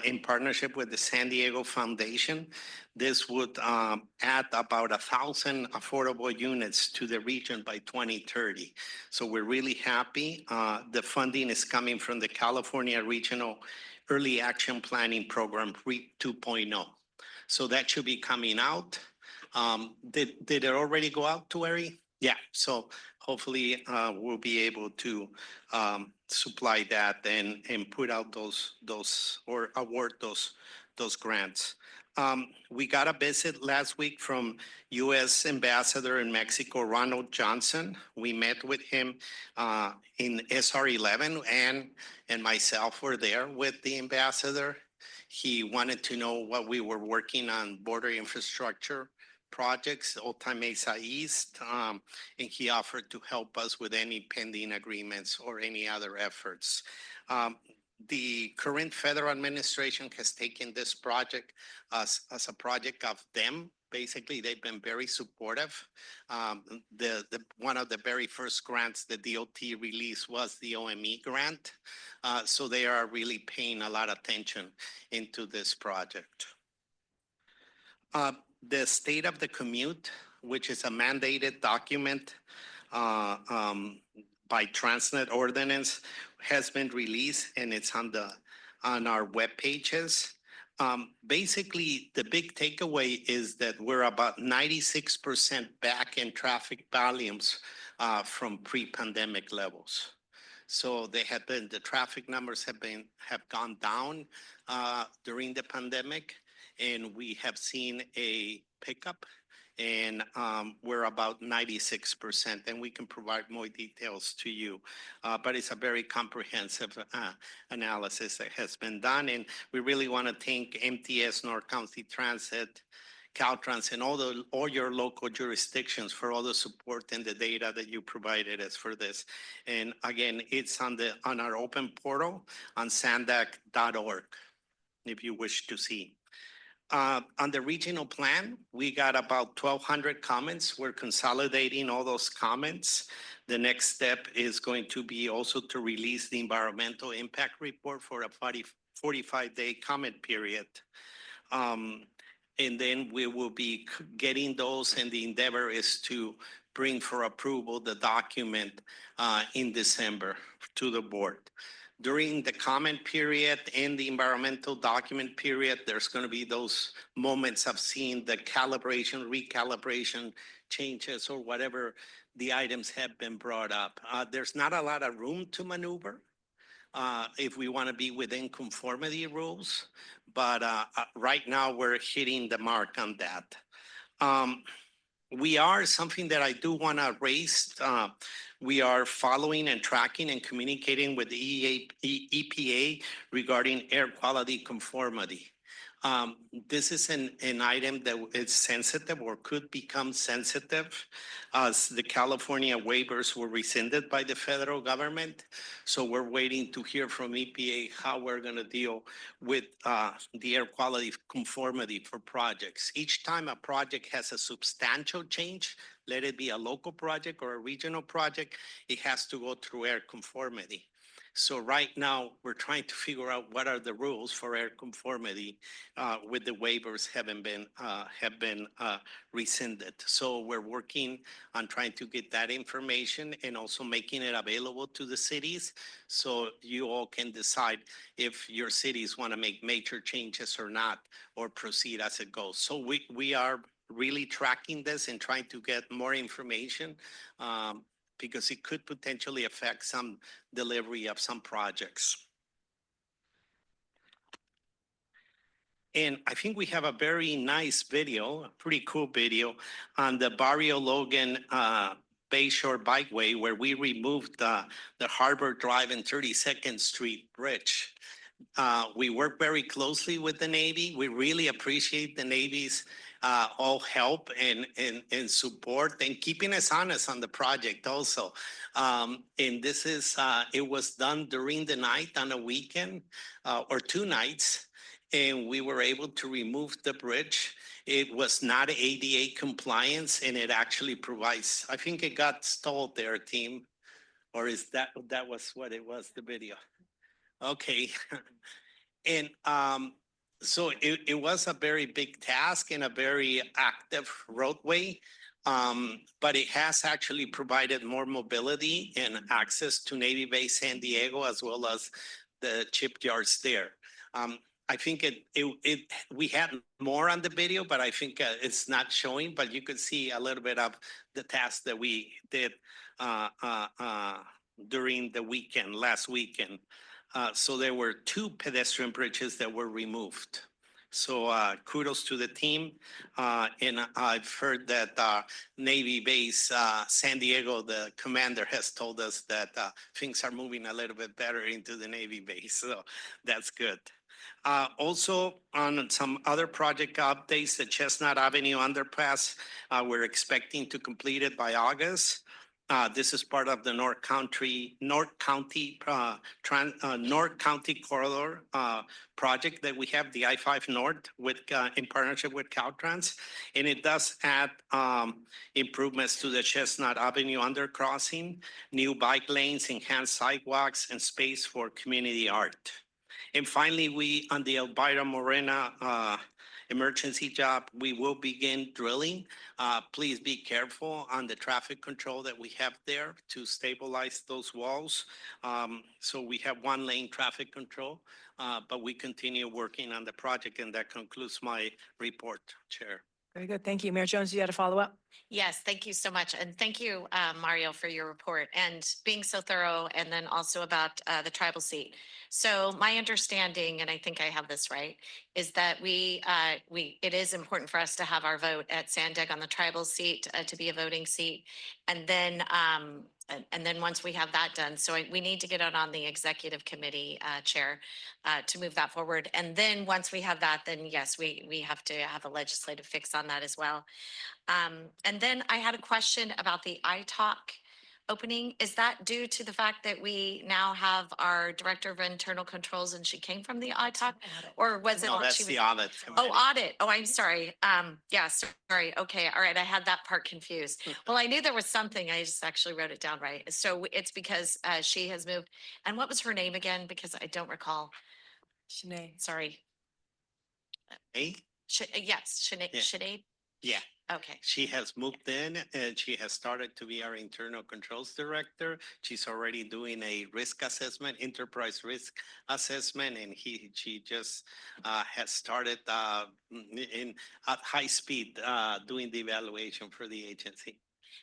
in partnership with the San Diego Foundation. This would add about 1,000 affordable units to the region by 2030. So we're really happy. The funding is coming from the California Regional Early Action Planning Program, REAP 2.0. So that should be coming out. Did it already go out to Ari? Yeah, so hopefully we'll be able to supply that and put out those or award those grants. We got a visit last week from U.S. Ambassador in Mexico, Ronald Johnson. We met with him in SR11 and myself were there with the ambassador. He wanted to know what we were working on border infrastructure projects, Alta Mesa East, and he offered to help us with any pending agreements or any other efforts. The current federal administration has taken this project as a project of them. Basically, they've been very supportive. One of the very first grants the DOT released was the OME grant. So they are really paying a lot of attention into this project. The state of the commute, which is a mandated document by Transnet ordinance, has been released and it's on our web pages. Basically, the big takeaway is that we're about 96% back in traffic volumes from pre-pandemic levels. So the traffic numbers have gone down during the pandemic, and we have seen a pickup, and we're about 96%, and we can provide more details to you. But it's a very comprehensive analysis that has been done, and we really want to thank MTS, North County Transit, Caltrans, and all your local jurisdictions for all the support and the data that you provided us for this. And again, it's on our open portal on sandag.org, if you wish to see. On the regional plan, we got about 1,200 comments. We're consolidating all those comments. The next step is going to be also to release the environmental impact report for a 45-day comment period. And then we will be getting those, and the endeavor is to bring for approval the document in December to the board. During the comment period and the environmental document period, there's going to be those moments of seeing the calibration, recalibration changes, or whatever the items have been brought up. There's not a lot of room to maneuver if we want to be within conformity rules, but right now we're hitting the mark on that. We are, something that I do want to raise, we are following and tracking and communicating with the EPA regarding air quality conformity. This is an item that is sensitive or could become sensitive as the California waivers were rescinded by the federal government. So we're waiting to hear from EPA how we're going to deal with the air quality conformity for projects. Each time a project has a substantial change, let it be a local project or a regional project, it has to go through air conformity. So right now, we're trying to figure out what are the rules for air conformity with the waivers have been rescinded. So we're working on trying to get that information and also making it available to the cities so you all can decide if your cities want to make major changes or not, or proceed as it goes. So we are really tracking this and trying to get more information because it could potentially affect some delivery of some projects. And I think we have a very nice video, a pretty cool video on the Barrio Logan Bayshore Bikeway, where we removed the Harbor Drive and 32nd Street Bridge. We work very closely with the Navy. We really appreciate the Navy's all help and support and keeping us honest on the project also. And this is, it was done during the night on a weekend or 2 nights, and we were able to remove the bridge. It was not ADA compliance, and it actually provides, I think it got stalled there, team, or is that was what it was, the video? Okay. And so it was a very big task and a very active roadway, but it has actually provided more mobility and access to Navy Base San Diego, as well as the shipyards there. I think we had more on the video, but I think it's not showing, but you could see a little bit of the task that we did during the weekend, last weekend. So there were 2 pedestrian bridges that were removed. So kudos to the team. And I've heard that Navy Base San Diego, the commander, has told us that things are moving a little bit better into the Navy base. So that's good. Also, on some other project updates, the Chestnut Avenue underpass, we're expecting to complete it by August. This is part of the North County Corridor project that we have, the I-5 North, in partnership with Caltrans, and it does add improvements to the Chestnut Avenue undercrossing, new bike lanes, enhanced sidewalks, and space for community art. And finally, we, on the Elvira Morena emergency job. We will begin drilling. Please be careful on the traffic control that we have there to stabilize those walls. So we have 1-lane traffic control, but we continue working on the project, and that concludes my report, Chair. Very good. Thank you. Mayor Jones, you had a follow-up? Yes, thank you so much. And thank you, Mario, for your report and being so thorough, and then also about the tribal seat. So my understanding, and I think I have this right, is that it is important for us to have our vote at SANDAG on the tribal seat to be a voting seat. And then once we have that done, so we need to get it on the executive committee, Chair, to move that forward. And then once we have that, then yes, we have to have a legislative fix on that as well. And then I had a question about the iTalk opening. Is that due to the fact that we now have our Director of Internal Controls and she came from the iTalk? Or was it? No, that that's she the was- audit. Oh, audit. Oh, I'm sorry. Yeah, sorry. Okay. All right. I had that part confused. Well, I knew there was something. I just actually wrote it down right. So it's because she has moved. And what was her name again? Because I don't recall. Sinead. Sorry. Hey? Yes, Sinead. Yeah. Sinead? Yeah. Okay. She has moved in and she has started to be our internal controls director. She's already doing a risk assessment, enterprise risk assessment, and she just has started at high speed doing the evaluation for the agency.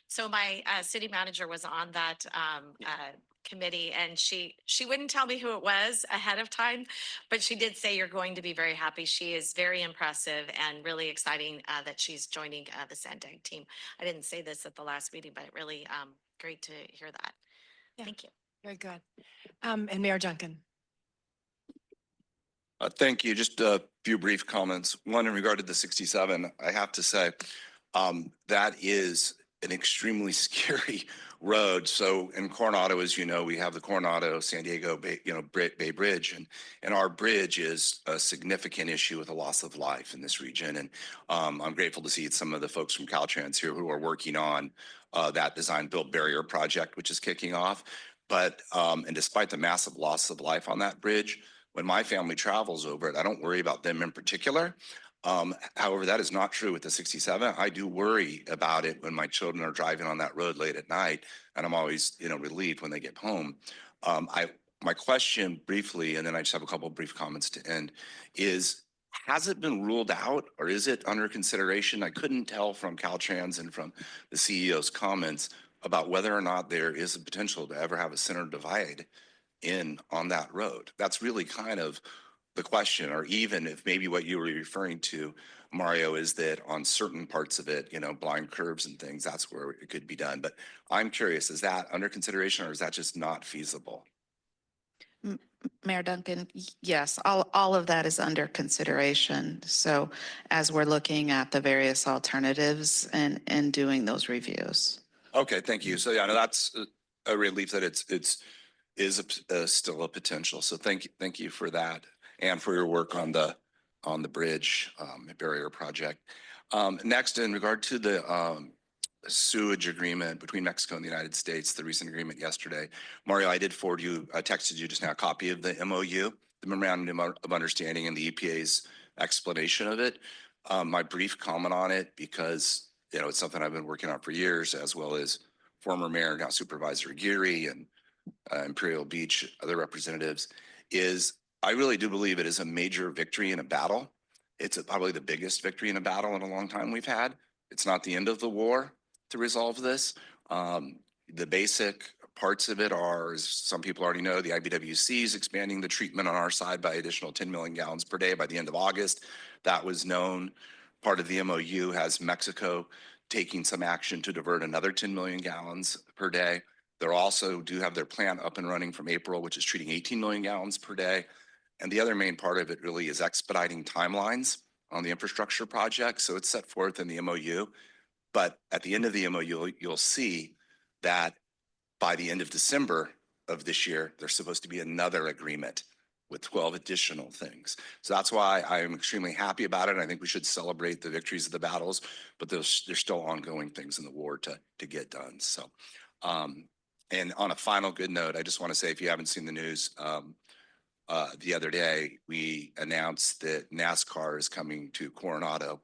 So my city manager was on that committee, and she wouldn't tell me who it was ahead of time, but she did say you're going to be very happy. She is very impressive and really exciting that she's joining the SANDAG team. I didn't say this at the last meeting, but really great to hear that. Yeah. Thank you. Very good. And Mayor Duncan. Thank you. Just a few brief comments. One, in regard to the 67, I have to say that is an extremely scary road. So in Coronado, as you know, we have the Coronado San Diego Bay Bridge, and our bridge is a significant issue with the loss of life in this region. And I'm grateful to see some of the folks from Caltrans here who are working on that design build barrier project, which is kicking off. But and despite the massive loss of life on that bridge, when my family travels over it, I don't worry about them in particular. However, that is not true with the 67. I do worry about it when my children are driving on that road late at night, and I'm always, relieved when they get home. My question briefly, and then I just have a couple of brief comments to end, is has it been ruled out or is it under consideration? I couldn't tell from Caltrans and from the CEO's comments about whether or not there is a potential to ever have a center divide on that road. That's really kind of the question, or even if maybe what you were referring to, Mario, is that on certain parts of it, blind curves and things, that's where it could be done. But I'm curious, is that under consideration or is that just not feasible? Mayor Duncan, yes, all of that is under consideration. So as we're looking at the various alternatives and doing those reviews. Okay, thank you. So yeah, no, that's a relief that it's still a potential. So thank you for that and for your work on the bridge barrier project. Next, in regard to the sewage agreement between Mexico and the United States, the recent agreement yesterday, Mario, I did forward you, I texted you just now a copy of the MOU, the Memorandum of Understanding, and the EPA's explanation of it. My brief comment on it, because it's something I've been working on for years, as well as former Mayor, now Supervisor Geary, and Imperial Beach, other representatives, is I really do believe it is a major victory in a battle. It's probably the biggest victory in a battle in a long time we've had. It's not the end of the war to resolve this. The basic parts of it are, as some people already know, the IBWC is expanding the treatment on our side by additional 10 million gallons per day by the end of August. That was known. Part of the MOU has Mexico taking some action to divert another 10 million gallons per day. They also do have their plant up and running from April, which is treating 18 million gallons per day. And the other main part of it really is expediting timelines on the infrastructure project. So it's set forth in the MOU. But at the end of the MOU, you'll see that by the end of December of this year, there's supposed to be another agreement with 12 additional things. So that's why I am extremely happy about it. I think we should celebrate the victories of the battles, but there's still ongoing things in the war to get done. So, and on a final good note, I just want to say, if you haven't seen the news, the other day, we announced that NASCAR is coming to Coronado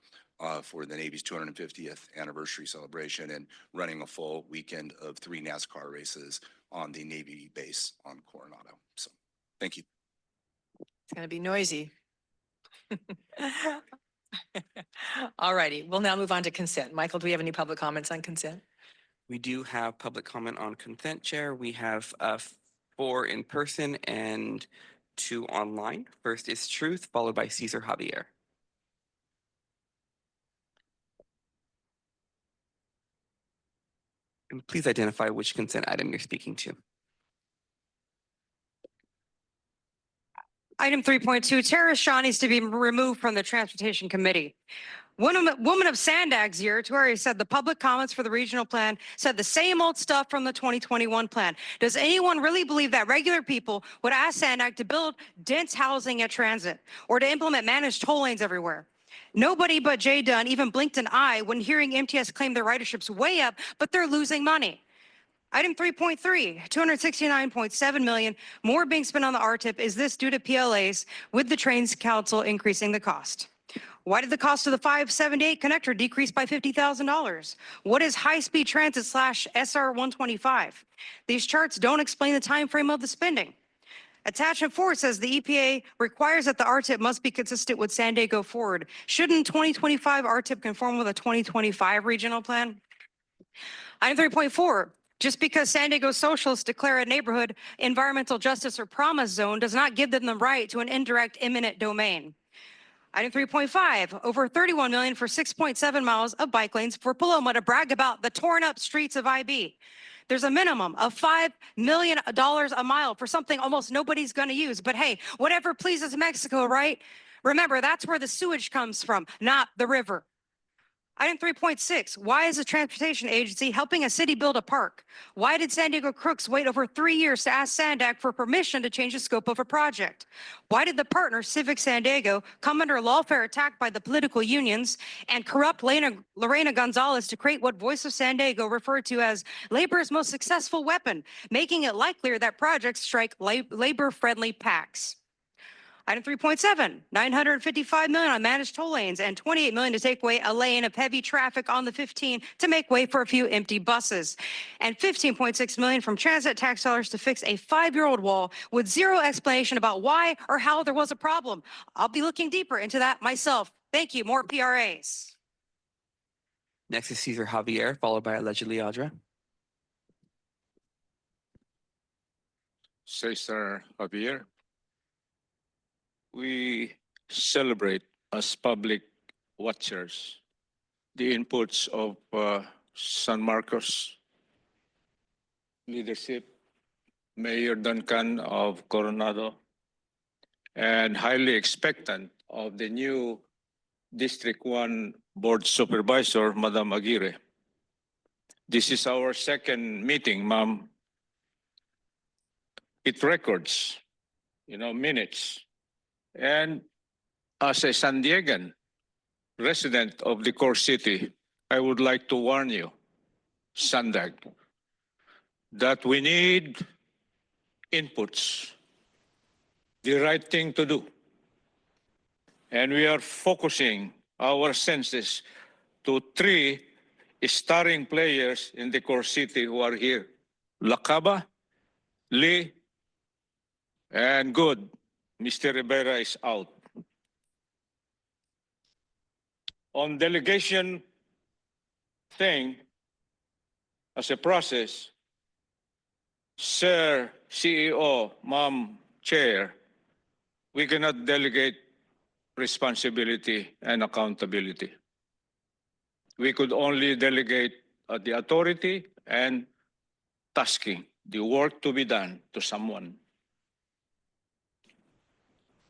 for the Navy's 250th anniversary celebration and running a full weekend of 3 NASCAR races on the Navy base on Coronado. So, thank you. It's going to be noisy. All righty, we'll now move on to consent. Michael, do we have any public comments on consent? We do have public comment on consent, Chair. We have 4 in person and 2 online. First is Truth, followed by Cesar Javier. And please identify which consent item you're speaking to. Item 3.2, terrorist Shaw needs to be removed from the Transportation Committee. Woman of SANDAG's year, Tori said the public comments for the regional plan said the same old stuff from the 2021 plan. Does anyone really believe that regular people would ask SANDAG to build dense housing at transit or to implement managed toll lanes everywhere? Nobody but Jay Dunn even blinked an eye when hearing MTS claim their ridership's way up, but they're losing money. Item 3.3, 269.7 million more being spent on the RTIP. Is this due to PLAs with the Trains Council increasing the cost? Why did the cost of the 578 connector decrease by $50,000? What is high-speed transit / SR 125? These charts don't explain the time frame of the spending. Attachment 4 says the EPA requires that the RTIP must be consistent with San Diego Forward. Shouldn't 2025 RTIP conform with a 2025 regional plan? Item 3.4, just because San Diego socialists declare a neighborhood environmental justice or promise zone does not give them the right to an indirect eminent domain. Item 3.5, over 31 million for 6.7 miles of bike lanes for Paloma to brag about the torn up streets of IB. There's a minimum of $5 million a mile for something almost nobody's going to use. But hey, whatever pleases Mexico, right? Remember, that's where the sewage comes from, not the river. Item 3.6, why is the transportation agency helping a city build a park? Why did San Diego crooks wait over 3 years to ask SANDAG for permission to change the scope of a project? Why did the partner, Civic San Diego, come under lawfare attack by the political unions and corrupt Lorena Gonzalez to create what Voice of San Diego referred to as labor's most successful weapon, making it likelier that projects strike labor-friendly PACs? Item 3.7, 955 million on managed toll lanes and 28 million to take away a lane of heavy traffic on the 15 to make way for a few empty buses. And 15.6 million from transit tax dollars to fix a 5-year-old wall with zero explanation about why or how there was a problem. I'll be looking deeper into that myself. Thank you. More PRAs. Next is Cesar Javier, followed by allegedly Audra. Cesar Javier. We celebrate as public watchers the inputs of San Marcos leadership, Mayor Duncan of Coronado, and highly expectant of the new District 1 Board Supervisor, Madam Aguirre. This is our second meeting, ma'am. It records, minutes. And as a San Diegan, resident of the core city, I would like to warn you, SANDAG, that we need inputs, the right thing to do. And we are focusing our senses to 3 starring players in the core city who are here, Lakaba, Lee, and good. Mr. Rivera is out. On delegation thing, as a process, Sir CEO, Ma'am Chair, we cannot delegate responsibility and accountability. We could only delegate the authority and tasking, the work to be done to someone.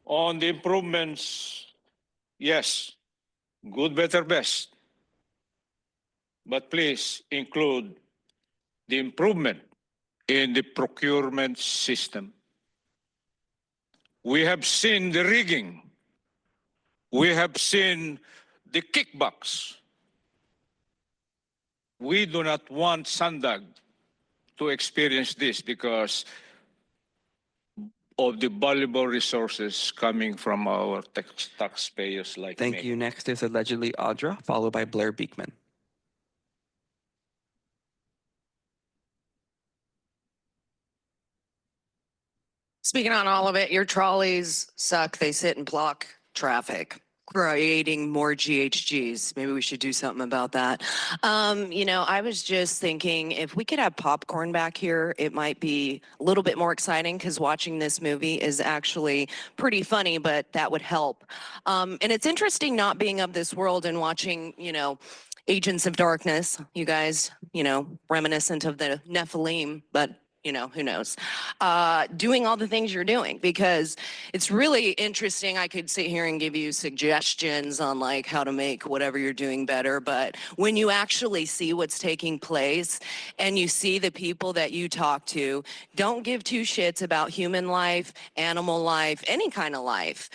On the improvements, yes, good, better, best. But please include the improvement in the procurement system. We have seen the rigging. We have seen the kickbacks. We do not want SANDAG to experience this because of the valuable resources coming from our taxpayers like Thank me. you. Next is allegedly Audra, followed by Blair Beekman. Speaking on all of it, your trolleys suck. They sit and block traffic, creating more GHGs. Maybe we should do something about that. You know, I was just thinking if we could have popcorn back here, it might be a little bit more exciting because watching this movie is actually pretty funny, but that would help. And it's interesting not being of this world and watching, you know, Agents of Darkness, you guys, you know, reminiscent of the Nephilim, but you know, who knows, doing all the things you're doing, because it's really interesting. I could sit here and give you suggestions on like how to make whatever you're doing better, but when you actually see what's taking place and you see the people that you talk to, don't give two shits about human life, animal life, any kind of life.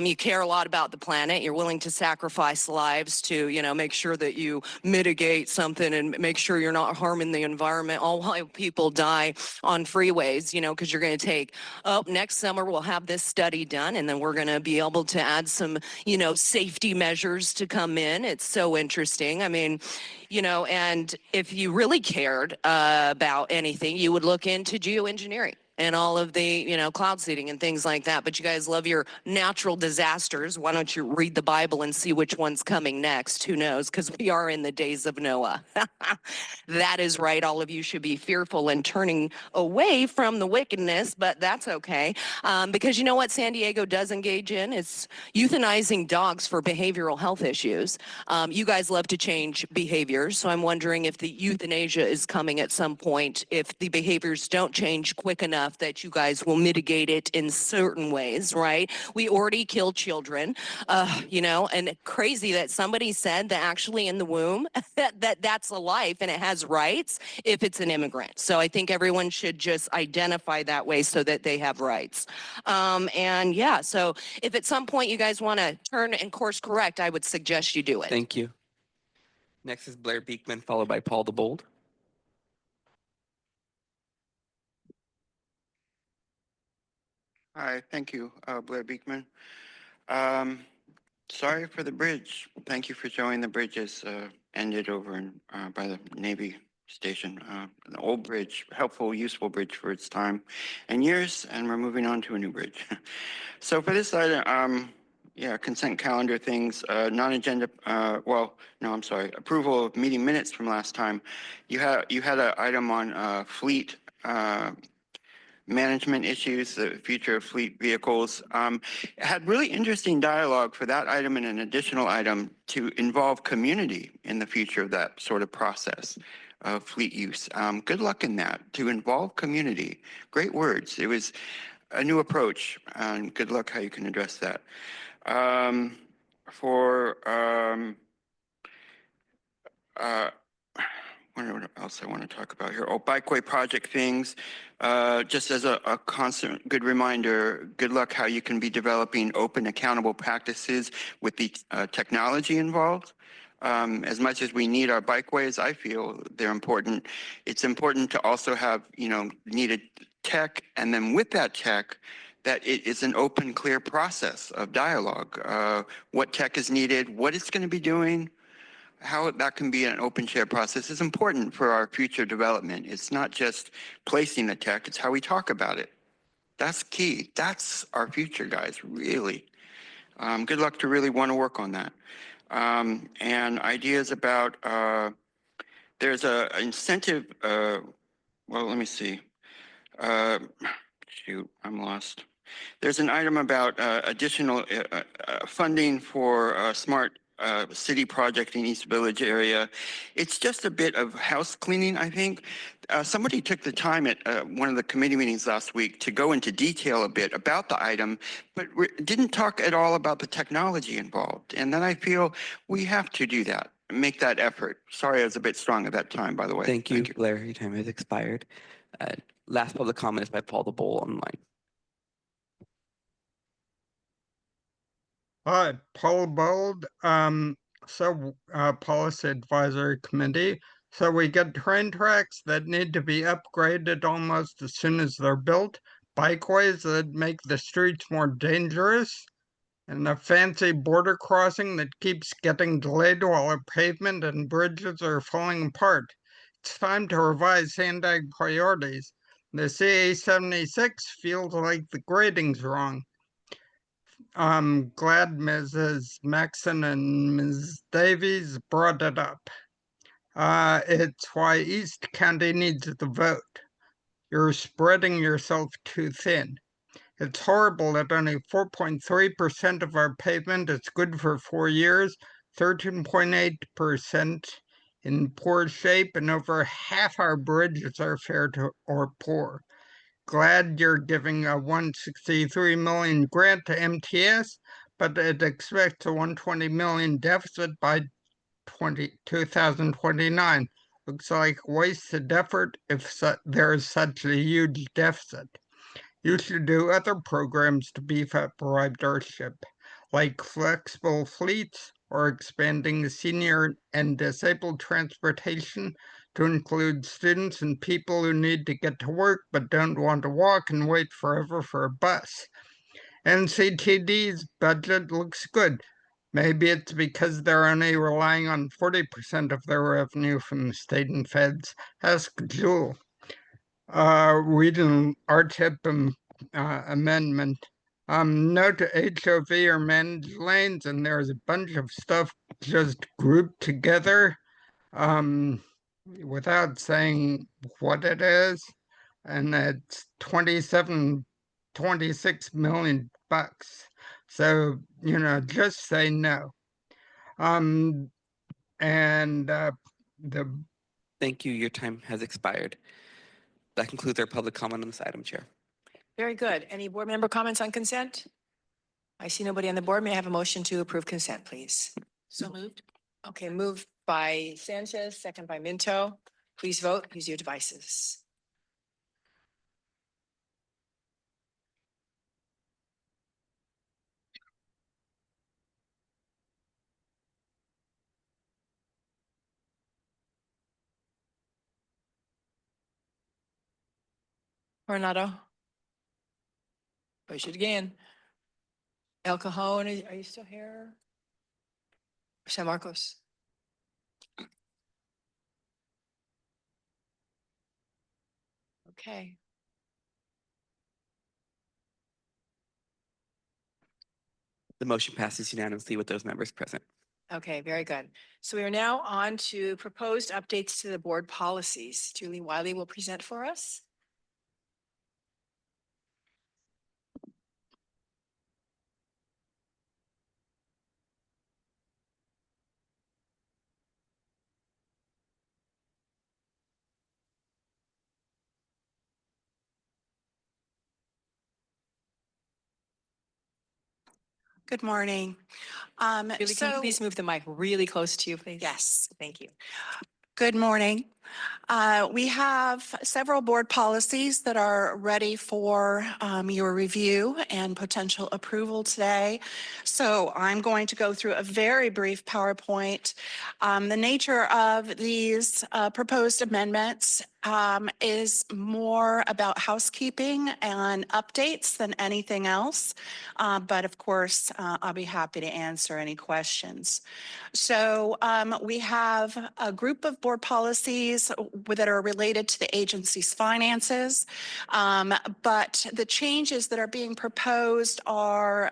You care a lot about the planet. You're willing to sacrifice lives to, you know, make sure that you mitigate something and make sure you're not harming the environment, all while people die on freeways, you know, because you're going to take, oh, next summer we'll have this study done and then we're going to be able to add some, you know, safety measures to come in. It's so interesting. I mean, you know, and if you really cared about anything, you would look into geoengineering and all of the, you know, cloud seeding and things like that. But you guys love your natural disasters. Why don't you read the Bible and see which one's coming next? Who knows? Because we are in the days of Noah. That is right. All of you should be fearful and turning away from the wickedness, but that's okay. Because you know what San Diego does engage in? It's euthanizing dogs for behavioral health issues. You guys love to change behaviors. So I'm wondering if the euthanasia is coming at some point, if the behaviors don't change quick enough that you guys will mitigate it in certain ways, right? We already kill children, you know, and crazy that somebody said that actually in the womb that's a life and it has rights if it's an immigrant. So I think everyone should just identify that way so that they have rights. And yeah, so if at some point you guys want to turn and course correct, I would suggest you do it. Thank you. Next is Blair Beekman, followed by Paul the Bold. Hi, thank you, Blair Beekman. Sorry for the bridge. Thank you for showing the bridges ended over in, by the Navy station. An old bridge, helpful, useful bridge for its time and years, and we're moving on to a new bridge. So for this item, yeah, consent calendar things, non-agenda, well, no, I'm sorry, approval of meeting minutes from last time. You had an item on fleet management issues, the future of fleet vehicles. Had really interesting dialogue for that item and an additional item to involve community in the future of that sort of process of fleet use. Good luck in that, to involve community. Great words. It was a new approach, and good luck how you can address that. What else I want to talk about here? Oh, bikeway project things. Just as a constant good reminder, good luck how you can be developing open, accountable practices with the technology involved. As much as we need our bikeways, I feel they're important. It's important to also have, you know, needed tech, and then with that tech, that it is an open, clear process of dialogue. What tech is needed, what it's going to be doing, how that can be an open share process is important for our future development. It's not just placing the tech, it's how we talk about it. That's key. That's our future, guys, really. Good luck to really want to work on that. And ideas about, there's an incentive, well, let me see. Shoot, I'm lost. There's an item about additional funding for smart city project in East Village area. It's just a bit of house cleaning, I think. Somebody took the time at one of the committee meetings last week to go into detail a bit about the item, but didn't talk at all about the technology involved. And then I feel we have to do that, make that effort. Sorry, I was a bit strong at that time, by the way. Thank you, Blair. Your time has expired. Last public comment is by Paul the Bowl online. Hi, Paul Bold, Policy Advisory Committee. So we get train tracks that need to be upgraded almost as soon as they're built. bikeways that make the streets more dangerous, and a fancy border crossing that keeps getting delayed while our pavement and bridges are falling apart. It's time to revise SANDAG priorities. The CA-76 feels like the grading's wrong. I'm glad Mrs. Maxon and Ms. Davies brought it up. It's why East County needs the vote. You're spreading yourself too thin. It's horrible that only 4.3% of our pavement is good for 4 years, 13.8% in poor shape, and over half our bridges are fair to or poor. Glad you're giving a $163 million grant to MTS, but it expects a $120 million deficit by 2029. Looks like wasted effort if there's such a huge deficit. You should do other programs to beef up ridership, like flexible fleets or expanding senior and disabled transportation to include students and people who need to get to work but don't want to walk and wait forever for a bus. NCTD's budget looks good. Maybe it's because they're only relying on 40% of their revenue from the state and feds. Ask Jewel. Regional RTIP amendment. No to HOV or managed lanes, and there's a bunch of stuff just grouped together without saying what it is, and it's 26 million bucks. So, just say no. Thank you. Your time has expired. That concludes our public comment on this item, Chair. Very good. Any board member comments on consent? I see nobody on the board. May I have a motion to approve consent, please? So moved. Okay, moved by Sanchez, second by Minto. Please vote. Use your devices. Coronado. Push it again. El Cajon, are you still here? San Marcos. Okay. The motion passes unanimously with those members present. Okay, very good. So we are now on to proposed updates to the board policies. Julie Wiley will present for us. Good morning. Julie, can you please move the mic really close to you, please? Yes. Thank you. Good morning. We have several board policies that are ready for your review and potential approval today. So I'm going to go through a very brief PowerPoint. The nature of these proposed amendments is more about housekeeping and updates than anything else. But of course, I'll be happy to answer any questions. So we have a group of board policies that are related to the agency's finances. But the changes that are being proposed are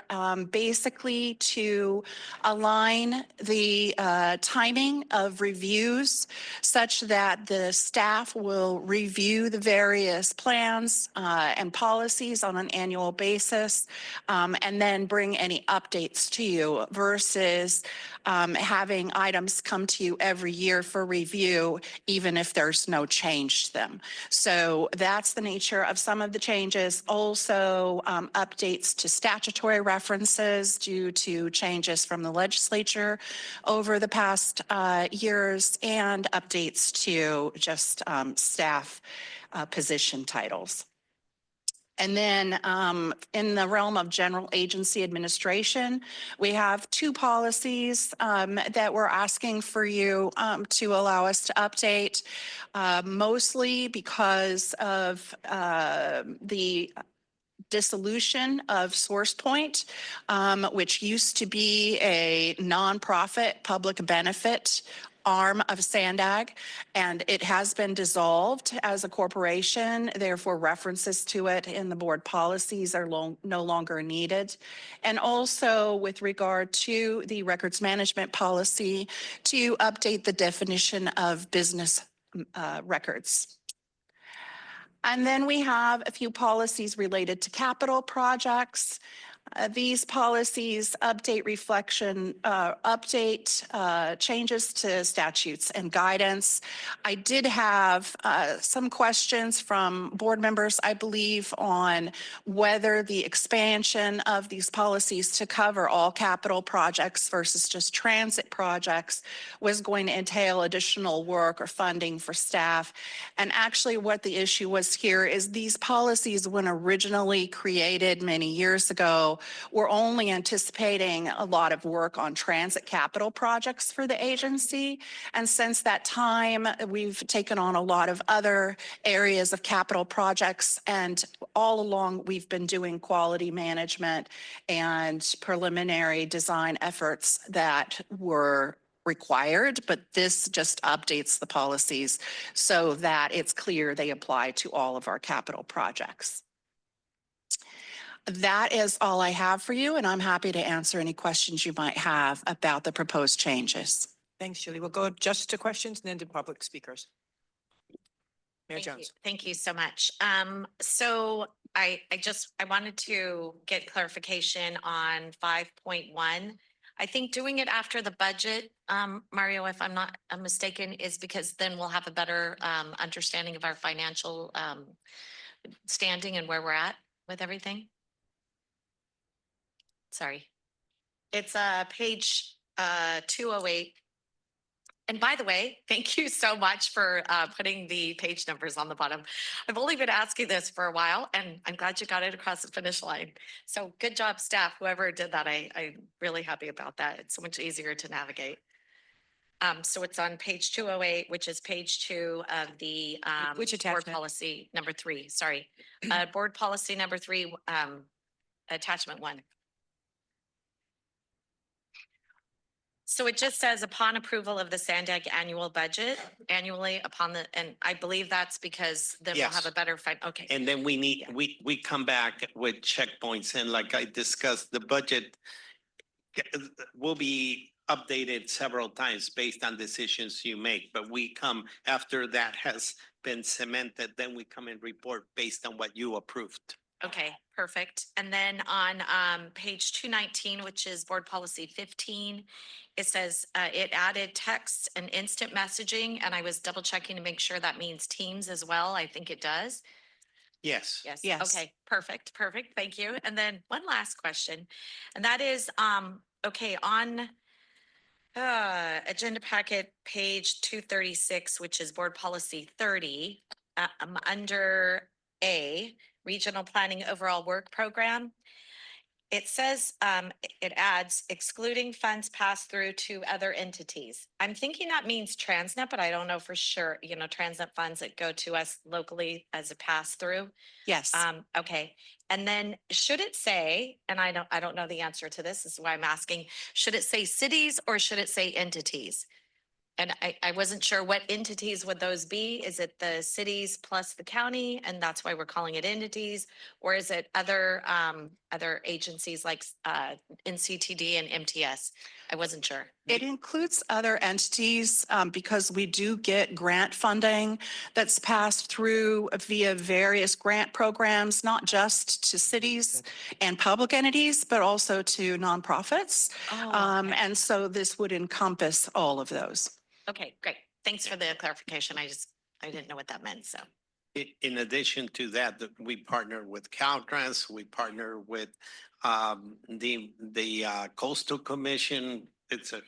basically to align the timing of reviews such that the staff will review the various plans and policies on an annual basis and then bring any updates to you versus having items come to you every year for review, even if there's no change to them. So that's the nature of some of the changes. Also, updates to statutory references due to changes from the legislature over the past years, and updates to just staff position titles. And then in the realm of general agency administration, we have two policies that we're asking for you to allow us to update, mostly because of the dissolution of SourcePoint, which used to be a nonprofit public benefit arm of SANDAG, and it has been dissolved as a corporation. Therefore, references to it in the board policies are no longer needed. And also with regard to the records management policy, to update the definition of business records. And then we have a few policies related to capital projects. These policies update changes to statutes and guidance. I did have some questions from board members, I believe, on whether the expansion of these policies to cover all capital projects versus just transit projects was going to entail additional work or funding for staff. And actually what the issue was here is these policies, when originally created many years ago, we're only anticipating a lot of work on transit capital projects for the agency. And since that time, we've taken on a lot of other areas of capital projects. And all along, we've been doing quality management and preliminary design efforts that were required, but this just updates the policies so that it's clear they apply to all of our capital projects. That is all I have for you, and I'm happy to answer any questions you might have about the proposed changes. Thanks, Julie. We'll go just to questions and then to public speakers. Mayor Jones. Thank you so much. So I wanted to get clarification on 5.1. I think doing it after the budget, Mario, if I'm not mistaken, is because then we'll have a better understanding of our financial standing and where we're at with everything. Sorry. It's page 208. And by the way, thank you so much for putting the page numbers on the bottom. I've only been asking this for a while, and I'm glad you got it across the finish line. So good job, staff, whoever did that. I'm really happy about that. It's so much easier to navigate. So it's on page 208, which is page 2 of the Which attachment? board policy number 3. Sorry, board policy number 3, attachment 1. So it just says upon approval of the SANDAG annual budget annually upon the, and I believe that's because then we'll have a better fight. Okay. And then we come back with checkpoints, and like I discussed, the budget will be updated several times based on decisions you make, but we come after that has been cemented, then we come and report based on what you approved. Okay, perfect. And then on page 219, which is board policy 15, it says it added text and instant messaging, and I was double checking to make sure that means Teams as well. I think it does. Yes. Yes. Yes. Okay, perfect. Thank you. And then one last question, and that is, okay, on agenda packet page 236, which is board policy 30, under A, regional planning overall work program. It says, it adds excluding funds passed through to other entities. I'm thinking that means Transnet, but I don't know for sure, Transnet funds that go to us locally as a pass through. Yes. Okay. And then should it say, and I don't know the answer to this is why I'm asking, should it say cities or should it say entities? And I wasn't sure what entities would those be. Is it the cities plus the county, and that's why we're calling it entities? Or is it other agencies like NCTD and MTS? I wasn't sure. It includes other entities because we do get grant funding that's passed through via various grant programs, not just to cities and public entities, but also to nonprofits. Okay. And so this would encompass all of those. Okay, great. Thanks for the clarification. I didn't know what that meant, so. In addition to that, we partner with Caltrans, we partner with the Coastal Commission. It's a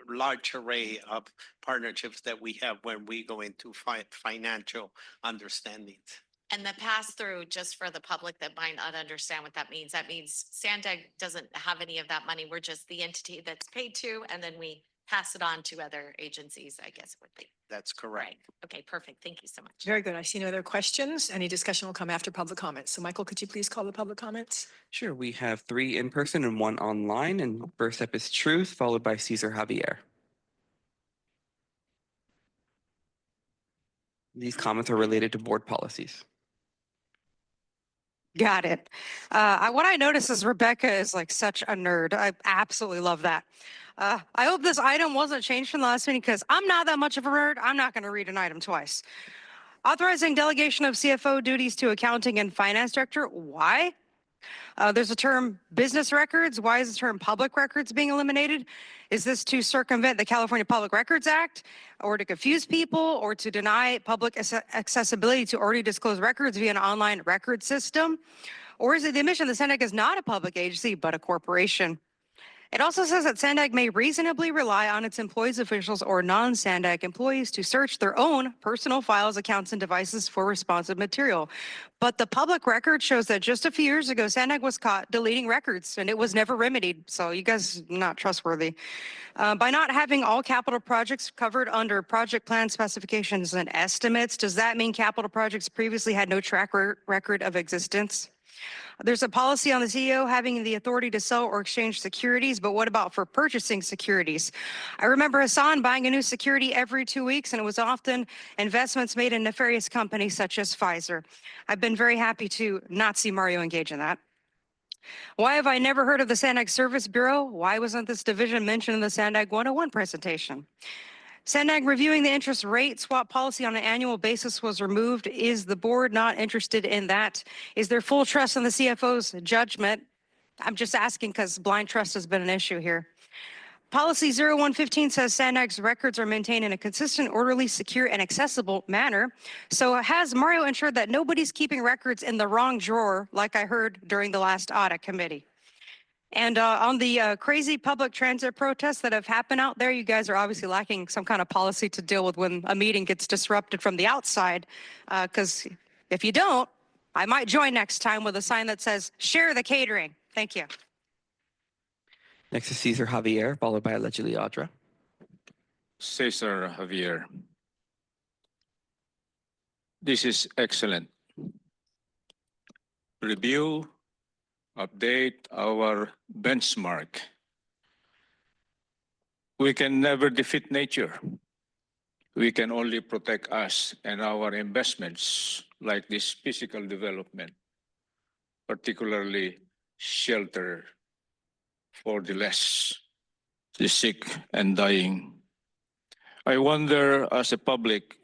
large array of partnerships that we have when we go into financial understandings. And the pass through, just for the public that might not understand what that means SANDAG doesn't have any of that money. We're just the entity that's paid to, and then we pass it on to other agencies, I guess would be. That's correct. Right. Okay, perfect. Thank you so much. Very good. I see no other questions. Any discussion will come after public comments. So Michael, could you please call the public comments? Sure, we have 3 in person and 1 online, and first up is Truth, followed by Cesar Javier. These comments are related to board policies. Got it. What I noticed is Rebecca is like such a nerd. I absolutely love that. I hope this item wasn't changed from the last meeting because I'm not that much of a nerd. I'm not going to read an item twice. Authorizing delegation of CFO duties to accounting and finance director. Why? There's a term business records. Why is the term public records being eliminated? Is this to circumvent the California Public Records Act, or to confuse people, or to deny public accessibility to already disclosed records via an online record system? Or is it the admission that SANDAG is not a public agency, but a corporation? It also says that SANDAG may reasonably rely on its employees, officials, or non-SANDAG employees to search their own personal files, accounts, and devices for responsive material. But the public record shows that just a few years ago, SANDAG was caught deleting records, and it was never remedied. So you guys are not trustworthy. By not having all capital projects covered under project plan specifications and estimates, does that mean capital projects previously had no track record of existence? There's a policy on the CEO having the authority to sell or exchange securities, but what about for purchasing securities? I remember Hassan buying a new security every 2 weeks, and it was often investments made in nefarious companies such as Pfizer. I've been very happy to not see Mario engage in that. Why have I never heard of the SANDAG Service Bureau? Why wasn't this division mentioned in the SANDAG 101 presentation? SANDAG reviewing the interest rate swap policy on an annual basis was removed. Is the board not interested in that? Is there full trust in the CFO's judgment? I'm just asking because blind trust has been an issue here. Policy 0115 says SANDAG's records are maintained in a consistent, orderly, secure, and accessible manner. So has Mario ensured that nobody's keeping records in the wrong drawer like I heard during the last audit committee? And on the crazy public transit protests that have happened out there, you guys are obviously lacking some kind of policy to deal with when a meeting gets disrupted from the outside. Because if you don't, I might join next time with a sign that says, share the catering. Thank you. Next is Cesar Javier, followed by allegedly Audra. Cesar Javier. This is excellent. Review, update our benchmark. We can never defeat nature. We can only protect us and our investments, like this physical development, particularly shelter for the less, the sick and dying. I wonder, as a public,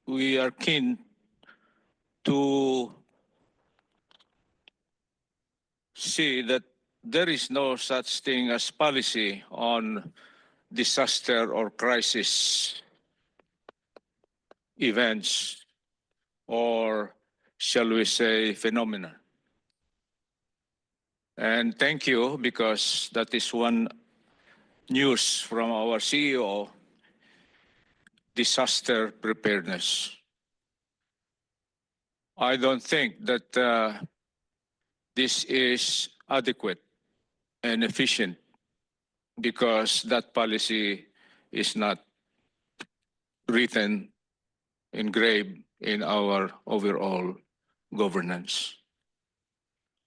we are keen to see that there is no such thing as policy on disaster or crisis events, or shall we say phenomena. And thank you, because that is one news from our CEO, disaster preparedness. I don't think that this is adequate and efficient, because that policy is not written, engraved in our overall governance.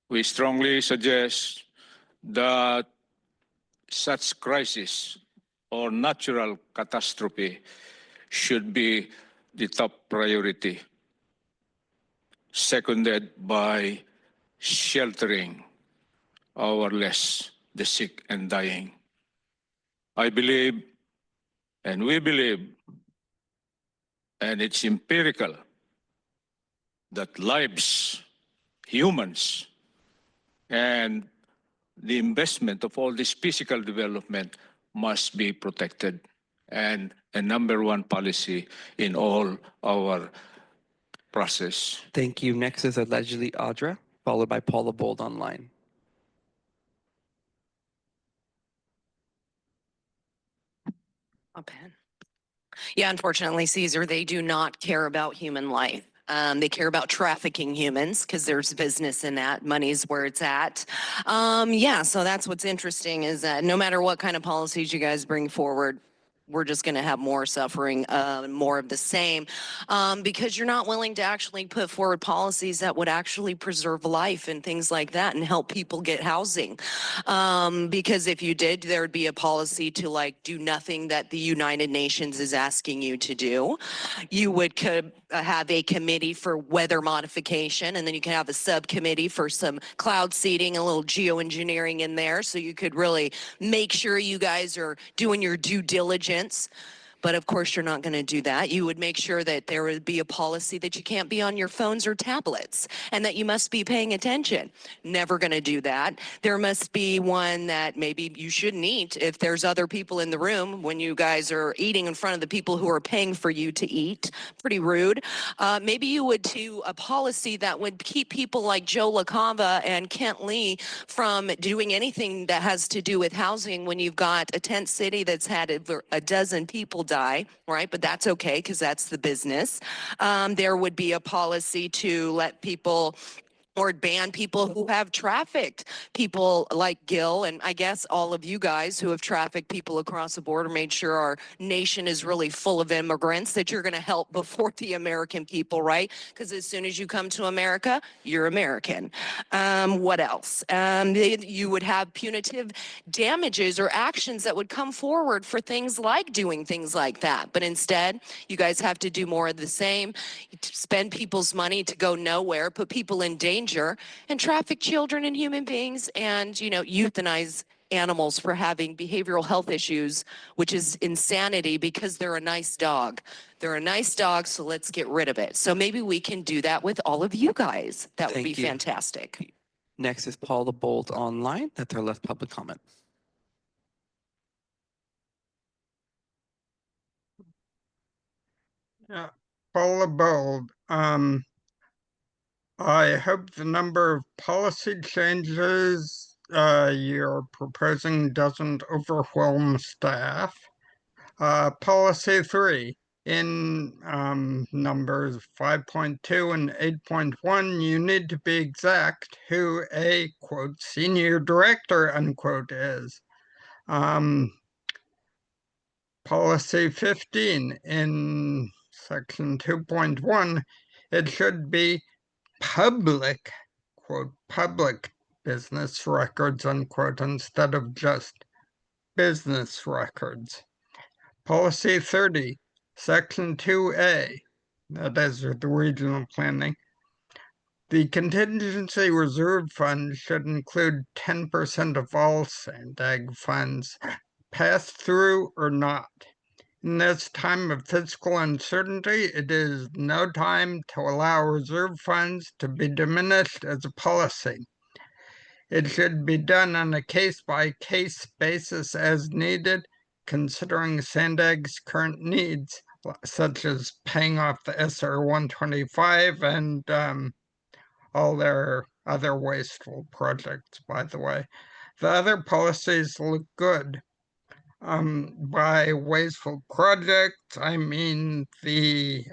We strongly suggest that such crisis or natural catastrophe should be the top priority, seconded by sheltering our less, the sick and dying. I believe, and we believe, and it's empirical, that lives, humans, and the investment of all this physical development must be protected, and a #1 policy in all our process. Thank you. Next is allegedly Audra, followed by Paula Bold online. Yeah, unfortunately, Caesar, they do not care about human life. They care about trafficking humans because there's business in that. Money's where it's at. Yeah, so that's what's interesting is that no matter what kind of policies you guys bring forward, we're just going to have more suffering, more of the same, because you're not willing to actually put forward policies that would actually preserve life and things like that and help people get housing. Because if you did, there would be a policy to like do nothing that the United Nations is asking you to do. You would have a committee for weather modification, and then you can have a subcommittee for some cloud seeding, a little geoengineering in there, so you could really make sure you guys are doing your due diligence. But of course, you're not going to do that. You would make sure that there would be a policy that you can't be on your phones or tablets and that you must be paying attention. Never going to do that. There must be one that maybe you shouldn't eat if there's other people in the room when you guys are eating in front of the people who are paying for you to eat. Pretty rude. Maybe you would do a policy that would keep people like Joe LaCava and Kent Lee from doing anything that has to do with housing when you've got a tent city that's had a dozen people die, right? But that's okay because that's the business. There would be a policy to let people or ban people who have trafficked people like Gil, and I guess all of you guys who have trafficked people across the border, made sure our nation is really full of immigrants that you're going to help before the American people, right? Because as soon as you come to America, you're American. What else? You would have punitive damages or actions that would come forward for things like doing things like that. But instead, you guys have to do more of the same, spend people's money to go nowhere, put people in danger, and traffic children and human beings, and, you know, euthanize animals for having behavioral health issues, which is insanity because they're a nice dog. They're a nice dog, so let's get rid of it. So maybe we can do that with all of you guys. That would be fantastic. Next is Paula Bolt online. That's our last public comment. Yeah, Paula Bold. I hope the number of policy changes you're proposing doesn't overwhelm staff. Policy 3, in numbers 5.2 and 8.1, you need to be exact who a, quote, senior director, unquote, is. Policy 15, in section 2.1, it should be public, quote, public business records, unquote, instead of just business records. Policy 30, section 2A, that is the regional planning. The contingency reserve fund should include 10% of all SANDAG funds, pass through or not. In this time of fiscal uncertainty, it is no time to allow reserve funds to be diminished as a policy. It should be done on a case-by-case basis as needed, considering SANDAG's current needs, such as paying off the SR 125 and all their other wasteful projects, by the way. The other policies look good. By wasteful projects, I mean the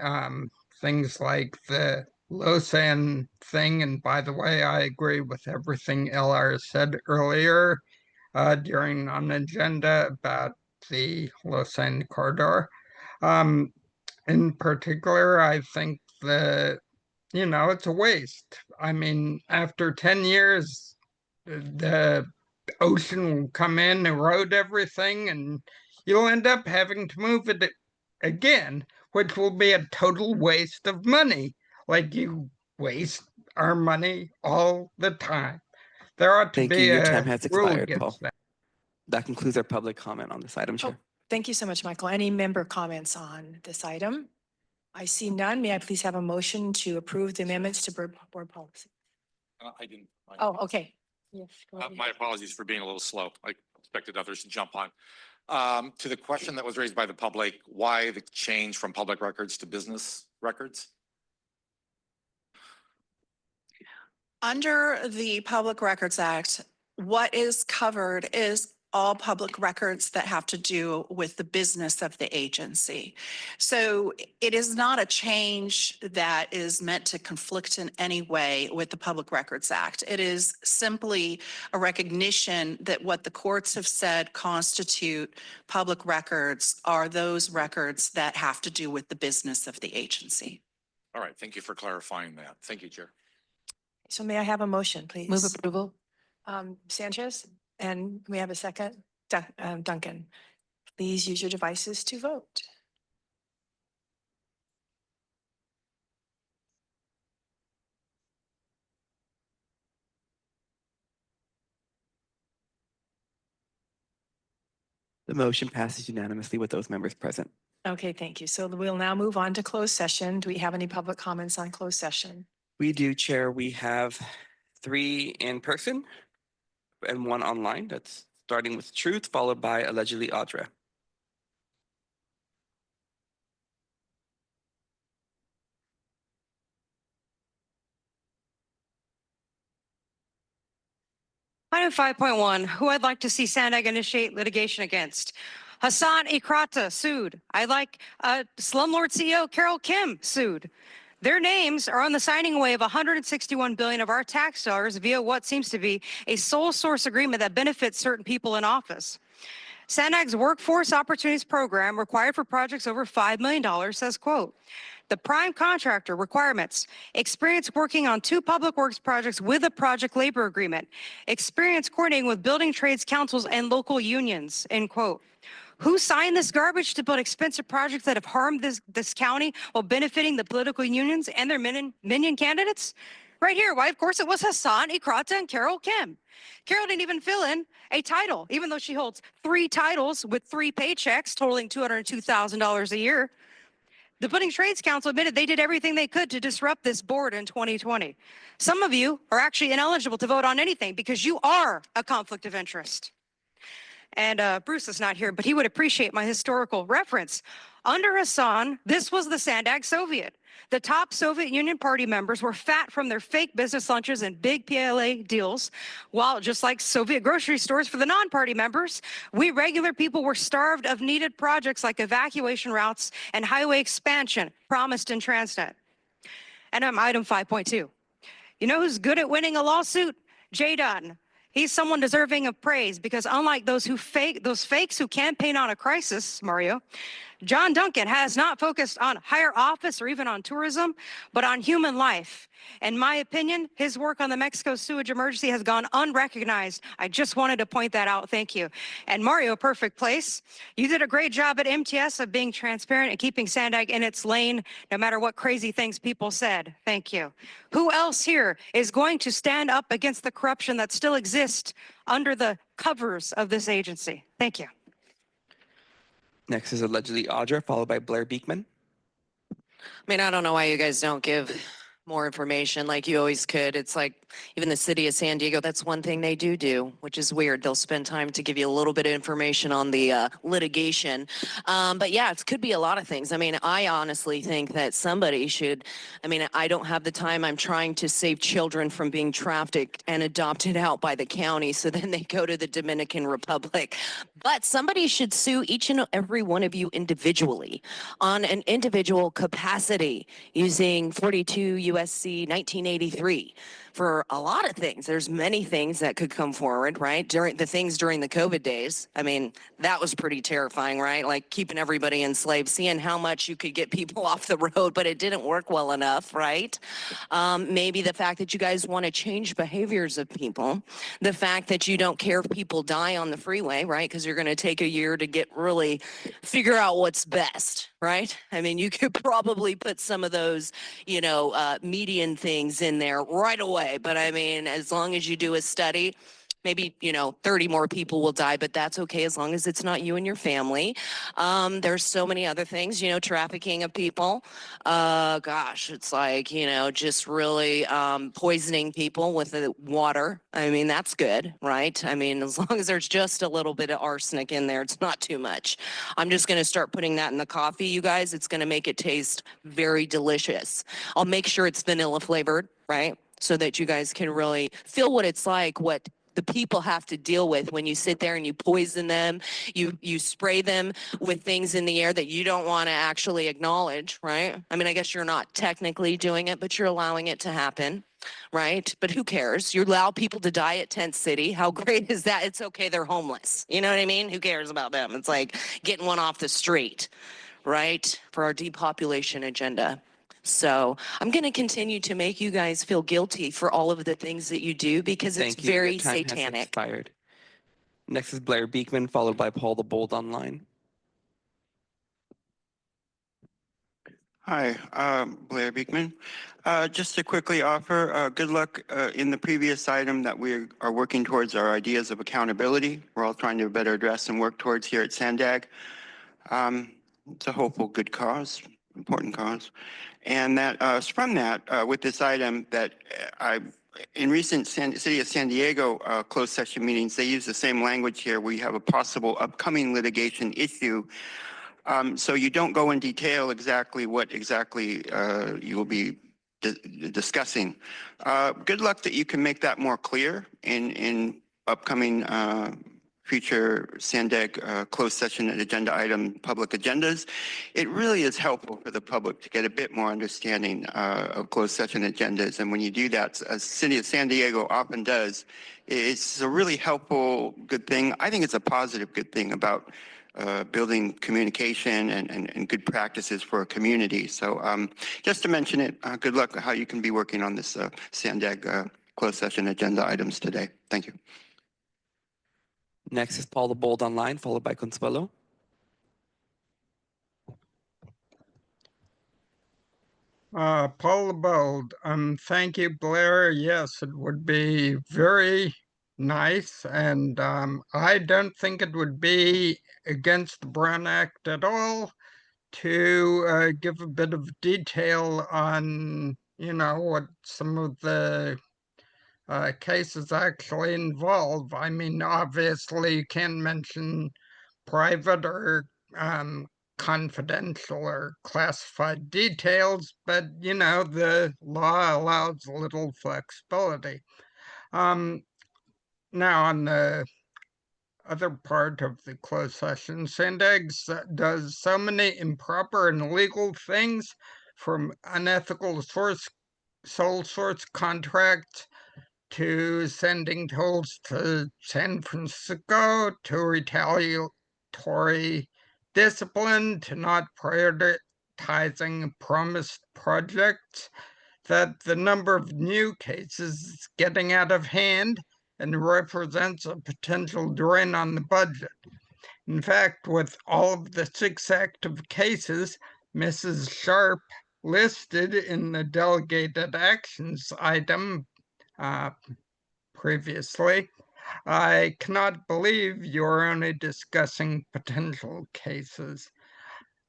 things like the Lausanne thing. And by the way, I agree with everything LR said earlier during on agenda about the Lausanne corridor. In particular, I think that, you know, it's a waste. I mean, after 10 years, the ocean will come in, erode everything, and you'll end up having to move it again, which will be a total waste of money. Like, you waste our money all the time. There ought to Thank you. be Your a time has rule expired, against Paul. that. That concludes our public comment on this item, Chair. Thank you so much, Michael. Any member comments on this item? I see none. May I please have a motion to approve the amendments to board policy? I didn't. Oh, okay. Yes. Go ahead. My apologies for being a little slow. I expected others to jump on. To the question that was raised by the public, why the change from public records to business records? Under the Public Records Act, what is covered is all public records that have to do with the business of the agency. So it is not a change that is meant to conflict in any way with the Public Records Act. It is simply a recognition that what the courts have said constitute public records are those records that have to do with the business of the agency. All right, thank you for clarifying that. Thank you, Chair. So may I have a motion, please? Move approval. Sanchez, and we have a second. Duncan, please use your devices to vote. The motion passes unanimously with those members present. Okay, thank you. So we'll now move on to closed session. Do we have any public comments on closed session? We do, Chair. We have 3 in person and 1 online. That's starting with Truth, followed by allegedly Audra. Item 5.1, who I'd like to see SANDAG initiate litigation against. Hassan Ikrata sued. I'd like Slumlord CEO Carol Kim sued. Their names are on the signing away of $161 billion of our tax dollars via what seems to be a sole source agreement that benefits certain people in office. SANDAG's Workforce Opportunities Program required for projects over $5 million says, quote, the prime contractor requirements, experience working on 2 public works projects with a project labor agreement, experience coordinating with building trades councils and local unions, end quote. Who signed this garbage to build expensive projects that have harmed this county while benefiting the political unions and their minion candidates? Right here, why, of course, it was Hassan Ikrata and Carol Kim. Carol didn't even fill in a title, even though she holds 3 titles with 3 paychecks totaling $202,000 a year. The Building Trades Council admitted they did everything they could to disrupt this board in 2020. Some of you are actually ineligible to vote on anything because you are a conflict of interest. And Bruce is not here, but he would appreciate my historical reference. Under Hassan, this was the SANDAG Soviet. The top Soviet Union party members were fat from their fake business lunches and big PLA deals, while just like Soviet grocery stores for the non-party members, we regular people were starved of needed projects like evacuation routes and highway expansion promised in Transnet. And item 5.2. You know who's good at winning a lawsuit? Jay Dunn. He's someone deserving of praise because unlike those fakes who campaign on a crisis, Mario, John Duncan has not focused on higher office or even on tourism, but on human life. In my opinion, his work on the Mexico sewage emergency has gone unrecognized. I just wanted to point that out. Thank you. And Mario, perfect place. You did a great job at MTS of being transparent and keeping SANDAG in its lane, no matter what crazy things people said. Thank you. Who else here is going to stand up against the corruption that still exists under the covers of this agency? Thank you. Next is allegedly Audra, followed by Blair Beekman. I mean, I don't know why you guys don't give more information like you always could. It's like even the city of San Diego, that's one thing they do, which is weird. They'll spend time to give you a little bit of information on the litigation. But yeah, it could be a lot of things. I mean, I honestly think that somebody should, I mean, I don't have the time. I'm trying to save children from being trafficked and adopted out by the county. So then they go to the Dominican Republic. But somebody should sue each and every one of you individually on an individual capacity using 42 USC 1983 for a lot of things. There's many things that could come forward, right? During the COVID days. I mean, that was pretty terrifying, right? Like keeping everybody enslaved, seeing how much you could get people off the road, but it didn't work well enough, right? Maybe the fact that you guys want to change behaviors of people, the fact that you don't care if people die on the freeway, right? Because you're going to take a year to really figure out what's best, right? I mean, you could probably put some of those, median things in there right away. But I mean, as long as you do a study, maybe, 30 more people will die, but that's okay as long as it's not you and your family. There's so many other things, trafficking of people. Gosh, it's like, just really poisoning people with the water. I mean, that's good, right? I mean, as long as there's just a little bit of arsenic in there, it's not too much. I'm just going to start putting that in the coffee, you guys. It's going to make it taste very delicious. I'll make sure it's vanilla flavored, right? So that you guys can really feel what it's like, what the people have to deal with when you sit there and you poison them, you spray them with things in the air that you don't want to actually acknowledge, right? I mean, I guess you're not technically doing it, but you're allowing it to happen, right? But who cares? You allow people to die at Tent City. How great is that? It's okay, they're homeless. You know what I mean? Who cares about them? It's like getting one off the street, right? For our depopulation agenda. So I'm going to continue to make you guys feel guilty for all of the things that you do because it's Thank you. Your very time has satanic. expired. Next is Blair Beekman, followed by Paul the Bold online. Hi, Blair Beekman. Just to quickly offer good luck in the previous item that we are working towards our ideas of accountability. We're all trying to better address and work towards here at SANDAG. It's a hopeful, good cause, important cause. And that from that, with this item that in recent City of San Diego closed session meetings, they use the same language here. We have a possible upcoming litigation issue. So you don't go in detail exactly what you will be discussing. Good luck that you can make that more clear in upcoming future SANDAG closed session and agenda item public agendas. It really is helpful for the public to get a bit more understanding of closed session agendas. And when you do that, as City of San Diego often does, it's a really helpful, good thing. I think it's a positive good thing about building communication and good practices for a community. So just to mention it, good luck how you can be working on this SANDAG closed session agenda items today. Thank you. Next is Paul the Bold online, followed by Consuelo. Paul the Bold, thank you, Blair. Yes, it would be very nice, and I don't think it would be against the Brown Act at all to give a bit of detail on, what some of the cases actually involve. I mean, obviously, you can't mention private or confidential or classified details, but the law allows a little flexibility. Now, on the other part of the closed session, SANDAG does so many improper and illegal things, from unethical sole source contracts to sending tolls to San Francisco, to retaliatory discipline, to not prioritizing promised projects, that the number of new cases is getting out of hand and represents a potential drain on the budget. In fact, with all of the 6 active cases Mrs. Sharp listed in the delegated actions item previously, I cannot believe you're only discussing potential cases.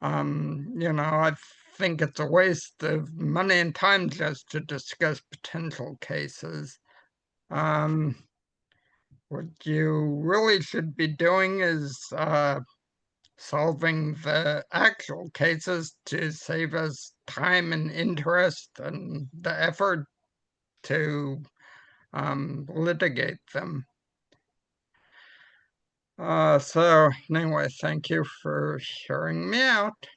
I think it's a waste of money and time just to discuss potential cases. What you really should be doing is solving the actual cases to save us time and interest and the effort to litigate them. So anyway, thank you for hearing me out.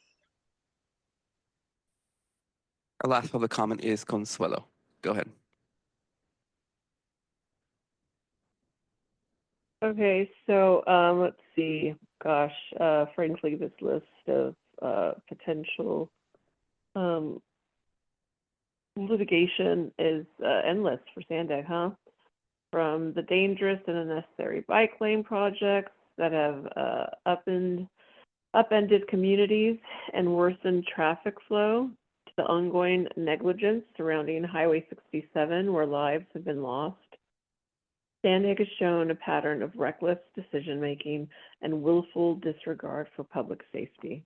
Our last public comment is Consuelo. Go ahead. Okay, so let's see. Gosh, frankly, this list of potential litigation is endless for SANDAG, huh? From the dangerous and unnecessary bike lane projects that have upended communities and worsened traffic flow, to the ongoing negligence surrounding Highway 67, where lives have been lost. SANDAG has shown a pattern of reckless decision-making and willful disregard for public safety.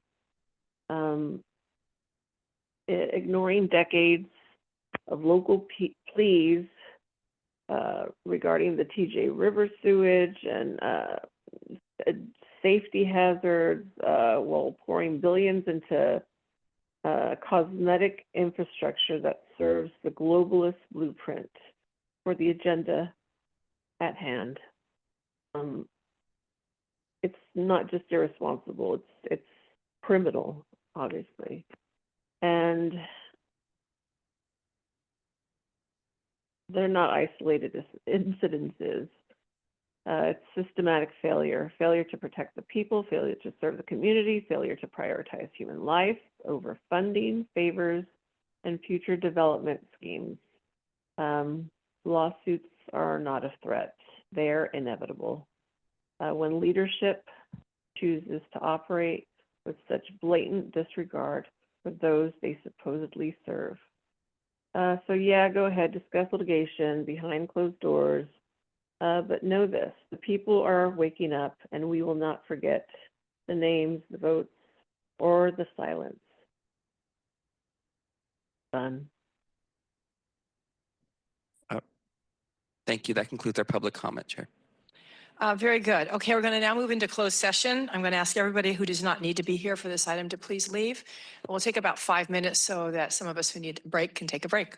Ignoring decades of local pleas regarding the TJ River sewage and safety hazards, while pouring billions into cosmetic infrastructure that serves the globalist blueprint for the agenda at hand. It's not just irresponsible, it's criminal, obviously. And they're not isolated incidences. It's systematic failure to protect the people, failure to serve the community, failure to prioritize human life over funding, favors, and future development schemes. Lawsuits are not a threat. They're inevitable. When leadership chooses to operate with such blatant disregard for those they supposedly serve. So yeah, go ahead, discuss litigation behind closed doors. But know this, the people are waking up and we will not forget the names, the votes, or the silence. Done. Thank you. That concludes our public comment, Chair. Very good. Okay, we're going to now move into closed session. I'm going to ask everybody who does not need to be here for this item to please leave. We'll take about 5 minutes so that some of us who need a break can take a break.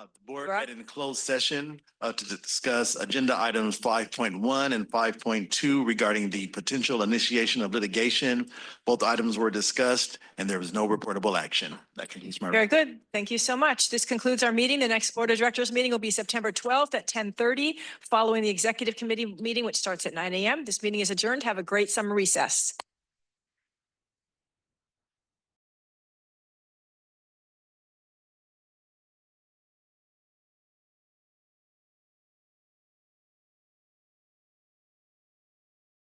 The board Right. met in closed session to discuss agenda items 5.1 and 5.2 regarding the potential initiation of litigation. Both items were discussed and there was no reportable action. That concludes my Very report. good. Thank you so much. This concludes our meeting. The next Board of Directors meeting will be September 12th at 10:30, following the Executive Committee meeting, which starts at 9 a.m. This meeting is adjourned. Have a great summer recess.